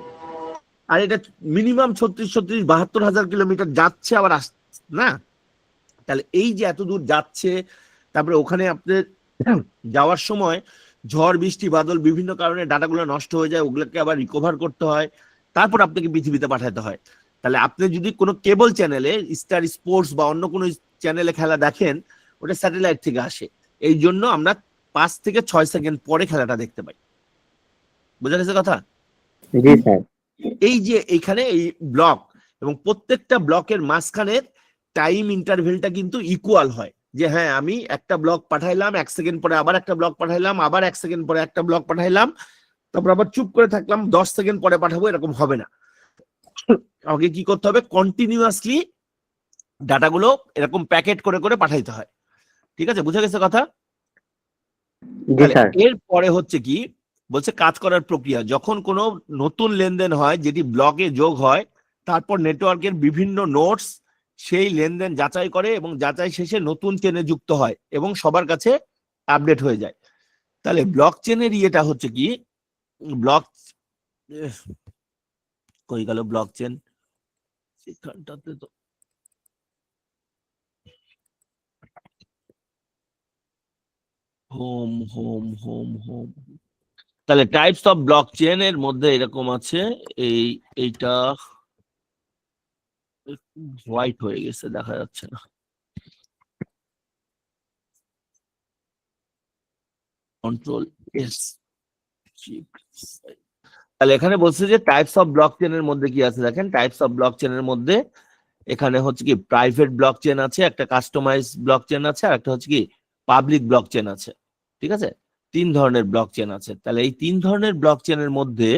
আর এটা মিনিমাম 72,000 যাচ্ছে আবার আসছে, না? তাহলে এই যে এত দূর যাচ্ছে, তারপরে ওখানে আপনার যাওয়ার সময় ঝড় বৃষ্টি বাদল বিভিন্ন কারণে ডাটাগুলো নষ্ট হয়ে যায়, ওগুলোকে আবার রিকভার করতে হয়, তারপর আপনাকে পৃথিবীতে পাঠাতে হয়। তাহলে আপনি যদি কোনো কেবল চ্যানেলে স্টার স্পোর্টস বা অন্য কোনো চ্যানেলে খেলা দেখেন, ওটা স্যাটেলাইট থেকে আসে। এই জন্য আমরা 5 থেকে 6 সেকেন্ড পরে খেলাটা দেখতে পাই। বোঝা গেছে কথা? জি স্যার। এই যে এইখানে এই ব্লক এবং প্রত্যেকটা ব্লকের মাঝখানের টাইম ইন্টারভেলটা কিন্তু ইকুয়াল হয়। যে হ্যাঁ, আমি একটা ব্লক পাঠাইলাম, 1 সেকেন্ড পরে আবার একটা ব্লক পাঠাইলাম, আবার 1 সেকেন্ড পরে একটা ব্লক পাঠাইলাম, তারপর আবার চুপ করে থাকলাম, 10 সেকেন্ড পরে পাঠাবো, এরকম হবে না। আমাকে কি করতে হবে? কন্টিনিউয়াসলি ডাটাগুলো এরকম প্যাকেট করে করে পাঠাইতে হয়। ঠিক আছে, বুঝা গেছে কথা? জি তাহলে স্যার। এরপরে হচ্ছে কি বলছে, কাজ করার প্রক্রিয়া। যখন কোনো নতুন লেনদেন হয় যেটি ব্লকে যোগ হয়, তারপর নেটওয়ার্কের বিভিন্ন নোডস সেই লেনদেন যাচাই করে এবং যাচাই শেষে নতুন চেনে যুক্ত হয় এবং সবার কাছে আপডেট হয়ে যায়। তাহলে ব্লক চেনের ইয়েটা হচ্ছে কি, ব্লক কই গেল ব্লক চেন? সেখানটাতে তো হোম হোম হোম হোম। তাহলে টাইপস অফ ব্লক চেন এর মধ্যে এরকম আছে। এইটা হোয়াইট হয়ে গেছে, দেখা যাচ্ছে না। Control S. তাহলে এখানে বলছে যে টাইপস অফ ব্লক চেনের মধ্যে কি আছে, দেখেন টাইপস অফ ব্লক চেনের মধ্যে এখানে হচ্ছে কি প্রাইভেট ব্লক চেন আছে, একটা কাস্টমাইজ ব্লক চেন আছে, আর একটা হচ্ছে কি পাবলিক ব্লক চেন আছে। ঠিক আছে, 3 ধরনের ব্লক চেন আছে। তাহলে এই 3 ধরনের ব্লক চেনের মধ্যে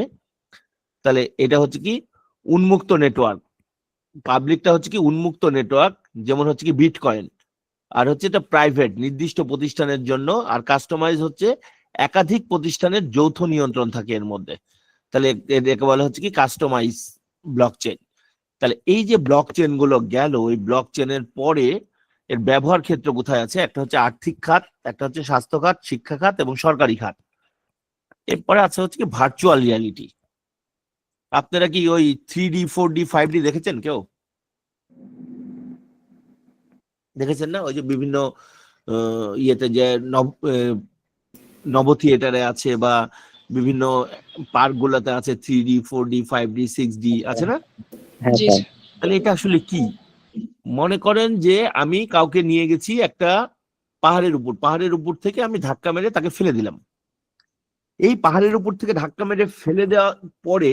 তাহলে এটা হচ্ছে কি উন্মুক্ত নেটওয়ার্ক। পাবলিকটা হচ্ছে কি উন্মুক্ত নেটওয়ার্ক, যেমন হচ্ছে কি বিটকয়েন। আর হচ্ছে এটা প্রাইভেট, নির্দিষ্ট প্রতিষ্ঠানের জন্য। আর কাস্টমাইজ হচ্ছে একাধিক প্রতিষ্ঠানের যৌথ নিয়ন্ত্রণ থাকে এর মধ্যে। তাহলে এটাকে বলা হচ্ছে কি কাস্টমাইজ ব্লক চেন। তাহলে এই যে ব্লক চেন গুলো গেল, এই ব্লক চেনের পরে এর ব্যবহার ক্ষেত্র কোথায় আছে? একটা হচ্ছে আর্থিক খাত, একটা হচ্ছে স্বাস্থ্য খাত, শিক্ষা খাত এবং সরকারি খাত। এরপরে আছে হচ্ছে কি ভার্চুয়াল রিয়ালিটি। আপনারা কি ওই 3D 4D 5D দেখেছেন কেউ? দেখেছেন না, ওই যে বিভিন্ন ইয়েতে যে নব থিয়েটারে আছে বা বিভিন্ন পার্ক গুলোতে আছে 3D 4D 5D 6D আছে না? হ্যাঁ জি স্যার। তাহলে এটা আসলে কি? মনে করেন যে আমি কাউকে নিয়ে গেছি একটা পাহাড়ের উপর থেকে আমি ধাক্কা মেরে তাকে ফেলে দিলাম। এই পাহাড়ের উপর থেকে ধাক্কা মেরে ফেলে দেওয়ার পরে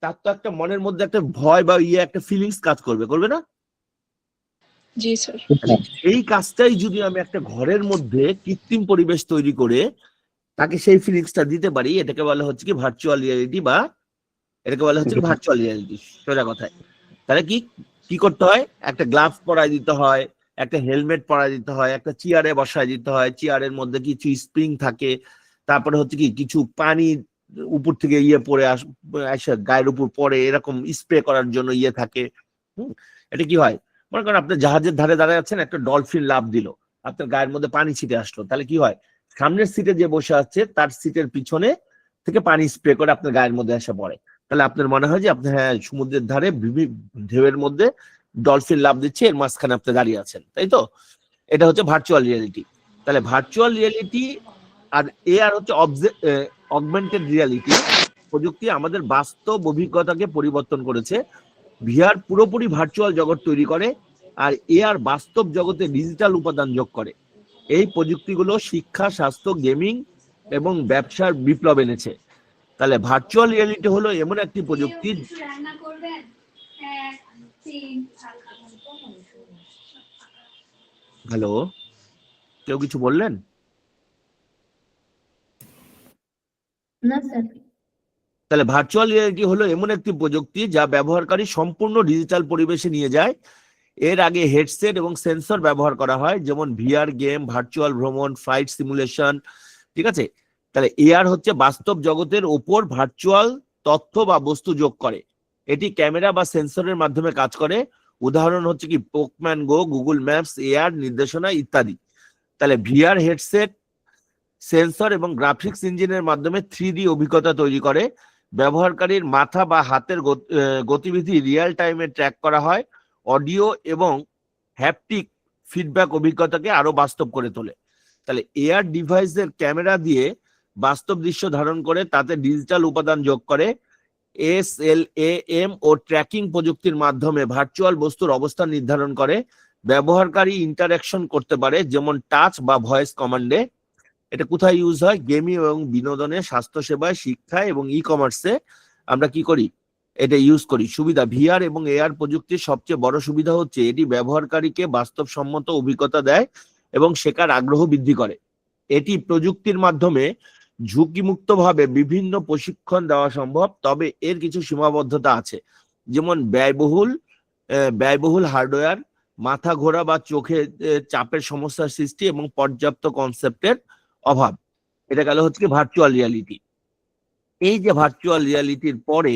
তার তো একটা মনের মধ্যে একটা ভয় বা একটা ফিলিংস কাজ করবে না? জি স্যার। এই কাজটাই যদি আমি একটা ঘরের মধ্যে কৃত্রিম পরিবেশ তৈরি করে তাকে সেই ফিলিংসটা দিতে পারি, এটাকে বলা হচ্ছে কি ভার্চুয়াল রিয়ালিটি, বা এটাকে বলা হচ্ছে ভার্চুয়াল রিয়ালিটি সোজা কথায়। তাহলে কি করতে হয়? একটা গ্লাভস পরায় দিতে হয়, একটা হেলমেট পরায় দিতে হয়, একটা চেয়ারে বসায় দিতে হয়, চেয়ারের মধ্যে কিছু স্প্রিং থাকে, তারপরে হচ্ছে কি কিছু পানি উপর থেকে পড়ে আসে গায়ের উপর পড়ে, এরকম স্প্রে করার জন্য থাকে। এটা কি হয়? মনে করেন আপনি জাহাজের ধারে দাঁড়ায় আছেন, একটা ডলফিন লাফ দিল, আপনার গায়ের মধ্যে পানি ছিটে আসলো, তাহলে কি হয়? সামনের সিটে যে বসে আছে তার সিটের পিছনে থেকে পানি স্প্রে করে আপনার গায়ের মধ্যে এসে পড়ে। তাহলে আপনার মনে হয় যে আপনি সমুদ্রের ধারে ঢেউয়ের মধ্যে ডলফিন লাফ দিচ্ছে, এর মাঝখানে আপনি দাঁড়িয়ে আছেন, তাই তো? এটা হচ্ছে ভার্চুয়াল রিয়ালিটি। তাহলে ভার্চুয়াল রিয়ালিটি আর এআর হচ্ছে অগমেন্টেড রিয়ালিটি প্রযুক্তি আমাদের বাস্তব অভিজ্ঞতাকে পরিবর্তন করেছে। ভিআর পুরোপুরি ভার্চুয়াল জগৎ তৈরি করে, আর এআর বাস্তব জগতে ডিজিটাল উপাদান যোগ করে। এই প্রযুক্তিগুলো শিক্ষা, স্বাস্থ্য, গেমিং এবং ব্যবসার বিপ্লব এনেছে। তাহলে ভার্চুয়াল রিয়ালিটি হলো এমন একটি প্রযুক্তি। হ্যালো, কেউ কিছু বললেন? না স্যার। তাহলে ভার্চুয়াল রিয়ালিটি হলো এমন একটি প্রযুক্তি যা ব্যবহারকারী সম্পূর্ণ ডিজিটাল পরিবেশে নিয়ে যায়। এর আগে হেডসেট এবং সেন্সর ব্যবহার করা হয়, যেমন ভিআর গেম, ভার্চুয়াল ভ্রমণ, ফ্লাইট সিমুলেশন, ঠিক আছে? তাহলে এআর হচ্ছে বাস্তব জগতের ওপর ভার্চুয়াল তথ্য বা বস্তু যোগ করে। এটি ক্যামেরা বা সেন্সরের মাধ্যমে কাজ করে। উদাহরণ হচ্ছে কি পোকম্যান গো, গুগল ম্যাপস, এআর নির্দেশনা ইত্যাদি। তাহলে ভিআর হেডসেট, সেন্সর এবং গ্রাফিক্স ইঞ্জিনের মাধ্যমে 3D অভিজ্ঞতা তৈরি করে। ব্যবহারকারীর মাথা বা হাতের গতিবিধি রিয়েল টাইমে ট্র্যাক করা হয়। অডিও এবং হ্যাপটিক ফিডব্যাক অভিজ্ঞতাকে আরো বাস্তব করে তোলে। তাহলে এআর ডিভাইসের ক্যামেরা দিয়ে বাস্তব দৃশ্য ধারণ করে তাতে ডিজিটাল উপাদান যোগ করে। SLAM ও ট্র্যাকিং প্রযুক্তির মাধ্যমে ভার্চুয়াল বস্তুর অবস্থান নির্ধারণ করে। ব্যবহারকারী ইন্টারঅ্যাকশন করতে পারে, যেমন টাচ বা ভয়েস কমান্ডে। এটা কোথায় ইউজ হয়? গেমিং এবং বিনোদনে, স্বাস্থ্যসেবায়, শিক্ষায় এবং ই কমার্সে আমরা কি করি? এটা ইউজ করি। সুবিধা: ভিআর এবং এআর প্রযুক্তির সবচেয়ে বড় সুবিধা হচ্ছে এটি ব্যবহারকারীকে বাস্তবসম্মত অভিজ্ঞতা দেয় এবং শেখার আগ্রহ বৃদ্ধি করে। এটি প্রযুক্তির মাধ্যমে ঝুঁকিমুক্তভাবে বিভিন্ন প্রশিক্ষণ দেওয়া সম্ভব, তবে এর কিছু সীমাবদ্ধতা আছে, যেমন ব্যয়বহুল হার্ডওয়্যার, মাথা ঘোরা বা চোখে চাপের সমস্যার সৃষ্টি এবং পর্যাপ্ত কনসেপ্টের অভাব। এটা গেল হচ্ছে কি ভার্চুয়াল রিয়ালিটি। এই যে ভার্চুয়াল রিয়ালিটির পরে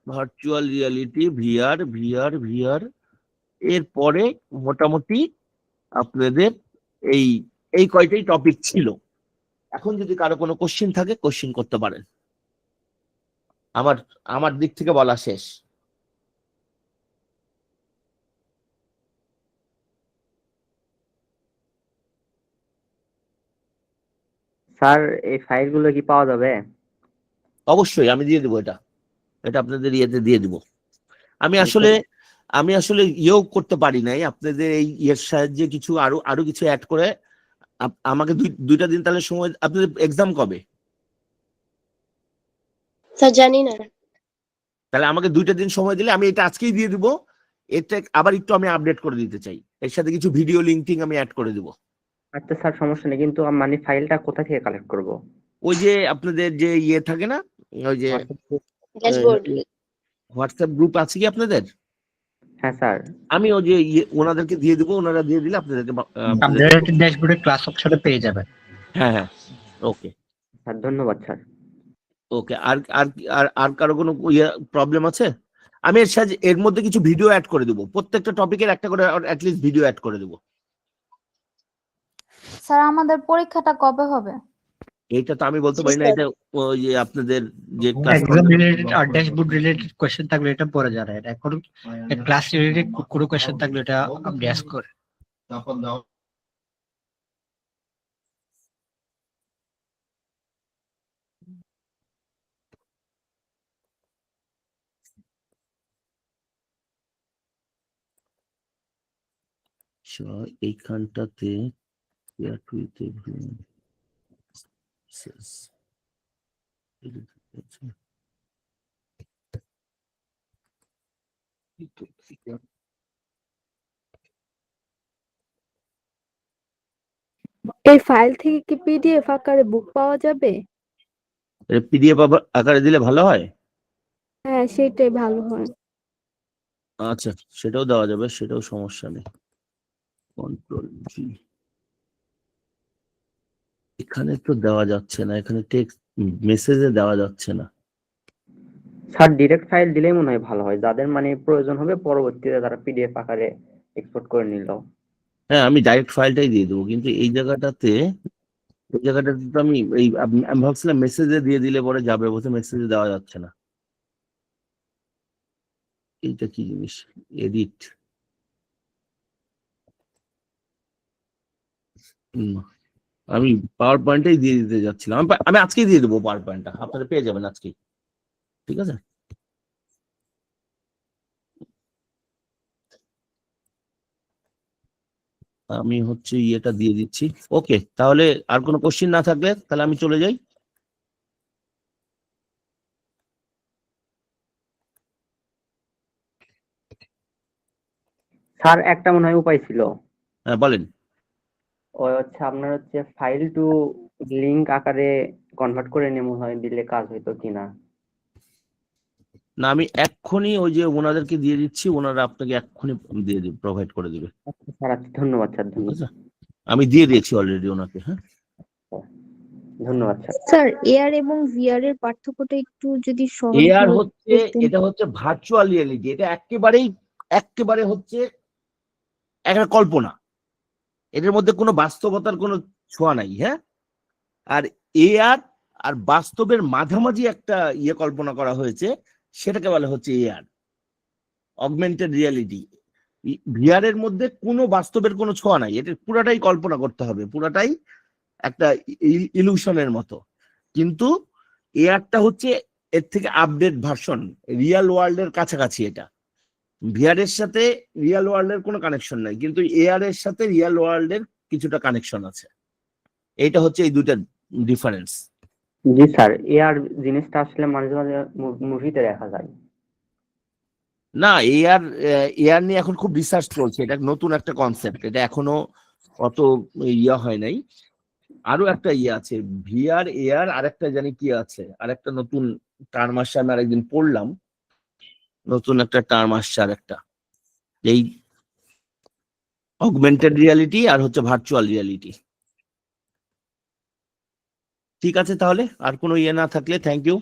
ভার্চুয়াল রিয়ালিটি, ভিআর এর পরে মোটামুটি আপনাদের এই এই কয়টাই টপিক ছিল। এখন যদি কারো কোনো কোশ্চেন থাকে কোশ্চেন করতে পারেন। আমার আমার দিক থেকে বলা শেষ। স্যার এই ফাইলগুলো কি পাওয়া যাবে? অবশ্যই আমি দিয়ে দেবো, এটা এটা আপনাদের ইয়েতে দিয়ে দিব। আমি আসলে ইয়েও করতে পারি নাই, আপনাদের এই ইয়ের সাহায্যে কিছু আরো কিছু অ্যাড করে আমাকে দুইটা দিন তাহলে সময়। আপনাদের এক্সাম কবে? স্যার জানি না। তাহলে আমাকে 2টা দিন সময় দিলে আমি এটা আজকেই দিয়ে দিব। এটা আবার একটু আমি আপডেট করে দিতে চাই, এর সাথে কিছু ভিডিও লিঙ্কিং আমি অ্যাড করে দিব। আচ্ছা স্যার, সমস্যা নেই, কিন্তু মানে ফাইলটা কোথা থেকে কালেক্ট করব? ওই যে আপনাদের যে থাকে না, ওই যে ড্যাশবোর্ড। হোয়াটসঅ্যাপ গ্রুপ আছে কি আপনাদের? হ্যাঁ স্যার। আমি ওই যে ওনাদেরকে দিয়ে দিব, ওনারা দিয়ে দিলে আপনাদেরকে আপনাদের ড্যাশবোর্ডে ক্লাস অপশনে পেয়ে যাবেন। হ্যাঁ, ওকে স্যার ধন্যবাদ স্যার। ওকে। আর আর আর আর কারো কোনো প্রবলেম আছে? আমি এর মধ্যে কিছু ভিডিও অ্যাড করে দেবো, প্রত্যেকটা টপিকের একটা করে অ্যাটলিস্ট ভিডিও অ্যাড করে দেবো। স্যার আমাদের পরীক্ষাটা কবে হবে? এইটা তো আমি বলতে পারি না, এটা ওই যে আপনাদের যে এক্সাম রিলেটেড আর ড্যাশবোর্ড রিলেটেড কোশ্চেন থাকলে এটা পরে যারা, এটা এখন ক্লাস রিলেটেড কোনো কোশ্চেন থাকলে এটা আপনি আস্ক করেন। এইখানটাতে এই ফাইল থেকে কি পিডিএফ আকারে বুক পাওয়া যাবে? পিডিএফ আকারে দিলে ভালো হয়। হ্যাঁ, সেটাই ভালো হয়। আচ্ছা, সেটাও দেওয়া যাবে, সেটাও সমস্যা নেই। কন্ট্রোল জি। এখানে তো দেওয়া যাচ্ছে না, এখানে টেক্সট মেসেজে দেওয়া যাচ্ছে না। স্যার ডিরেক্ট ফাইল দিলেই মনে হয় ভালো হয়, যাদের মানে প্রয়োজন হবে পরবর্তীতে তারা পিডিএফ আকারে এক্সপোর্ট করে নিল। হ্যাঁ, আমি ডাইরেক্ট ফাইলটাই দিয়ে দেবো, কিন্তু এই জায়গাটাতে তো আমি আমি ভাবছিলাম মেসেজে দিয়ে দিলে পরে যাবে, বলতে মেসেজে দেওয়া যাচ্ছে না। এইটা কি জিনিস? এডিট। আমি পাওয়ার পয়েন্টটাই দিয়ে দিতে যাচ্ছিলাম। আমি আজকেই দিয়ে দেবো পাওয়ার পয়েন্টটা, আপনারা পেয়ে যাবেন আজকেই। ঠিক আছে। আমি হচ্ছে ইয়েটা দিয়ে দিচ্ছি। ওকে, তাহলে আর কোনো কোশ্চিন না থাকলে তাহলে আমি চলে যাই। স্যার একটা মনে হয় উপায় ছিল, হ্যাঁ বলেন। ওই হচ্ছে আপনার হচ্ছে ফাইল টু লিংক আকারে কনভার্ট করে নিয়ে মনে হয় দিলে কাজ হইতো কিনা। না, আমি এক্ষুনি ওই যে ওনাদেরকে দিয়ে দিচ্ছি, ওনারা আপনাকে এক্ষুনি দিয়ে দিবে, প্রোভাইড করে দিবে। স্যার আচ্ছা, ধন্যবাদ স্যার, ঠিক ধন্যবাদ। আছে, আমি দিয়ে দিয়েছি অলরেডি ওনাকে। হ্যাঁ, ধন্যবাদ স্যার। স্যার এআর এবং ভিআর এর পার্থক্যটা একটু যদি সহজ এআর ভাবে হচ্ছে, বলতেন। এটা হচ্ছে ভার্চুয়াল রিয়েলিটি। এটা একেবারে হচ্ছে একটা কল্পনা, এটার মধ্যে কোনো বাস্তবতার কোনো ছোঁয়া নাই। হ্যাঁ, আর এআর আর বাস্তবের মাঝামাঝি একটা ইয়ে কল্পনা করা হয়েছে, সেটাকে বলা হচ্ছে এআর, অগমেন্টেড রিয়ালিটি। ভিআর এর মধ্যে কোনো বাস্তবের কোনো ছোঁয়া নাই, এটা পুরাটাই কল্পনা করতে হবে, পুরাটাই একটা ইলুশনের মতো। কিন্তু এআরটা হচ্ছে এর থেকে আপডেট ভার্সন, রিয়েল ওয়ার্ল্ডের কাছাকাছি। এটা ভিআর এর সাথে রিয়েল ওয়ার্ল্ডের কোনো কানেকশন নাই, কিন্তু এআর এর সাথে রিয়েল ওয়ার্ল্ডের কিছুটা কানেকশন আছে। এইটা হচ্ছে এই দুইটার ডিফারেন্স। জি স্যার, এআর জিনিসটা আসলে মাঝে মাঝে মুভিতে দেখা যায়। না, এআর এআর নিয়ে এখন খুব রিসার্চ চলছে, এটা নতুন একটা কনসেপ্ট, এটা এখনো অত ইয়ে হয় নাই। আরো একটা ইয়ে আছে, ভিআর এআর, আরেকটা জানি কি আছে, আরেকটা নতুন টার্ম আসছে, আমি আরেকদিন পড়লাম, নতুন একটা টার্ম আসছে আরেকটা, এই অগমেন্টেড রিয়ালিটি আর হচ্ছে ভার্চুয়াল রিয়ালিটি। ঠিক আছে, তাহলে আর কোনো ইয়ে না থাকলে থ্যাংক ইউ।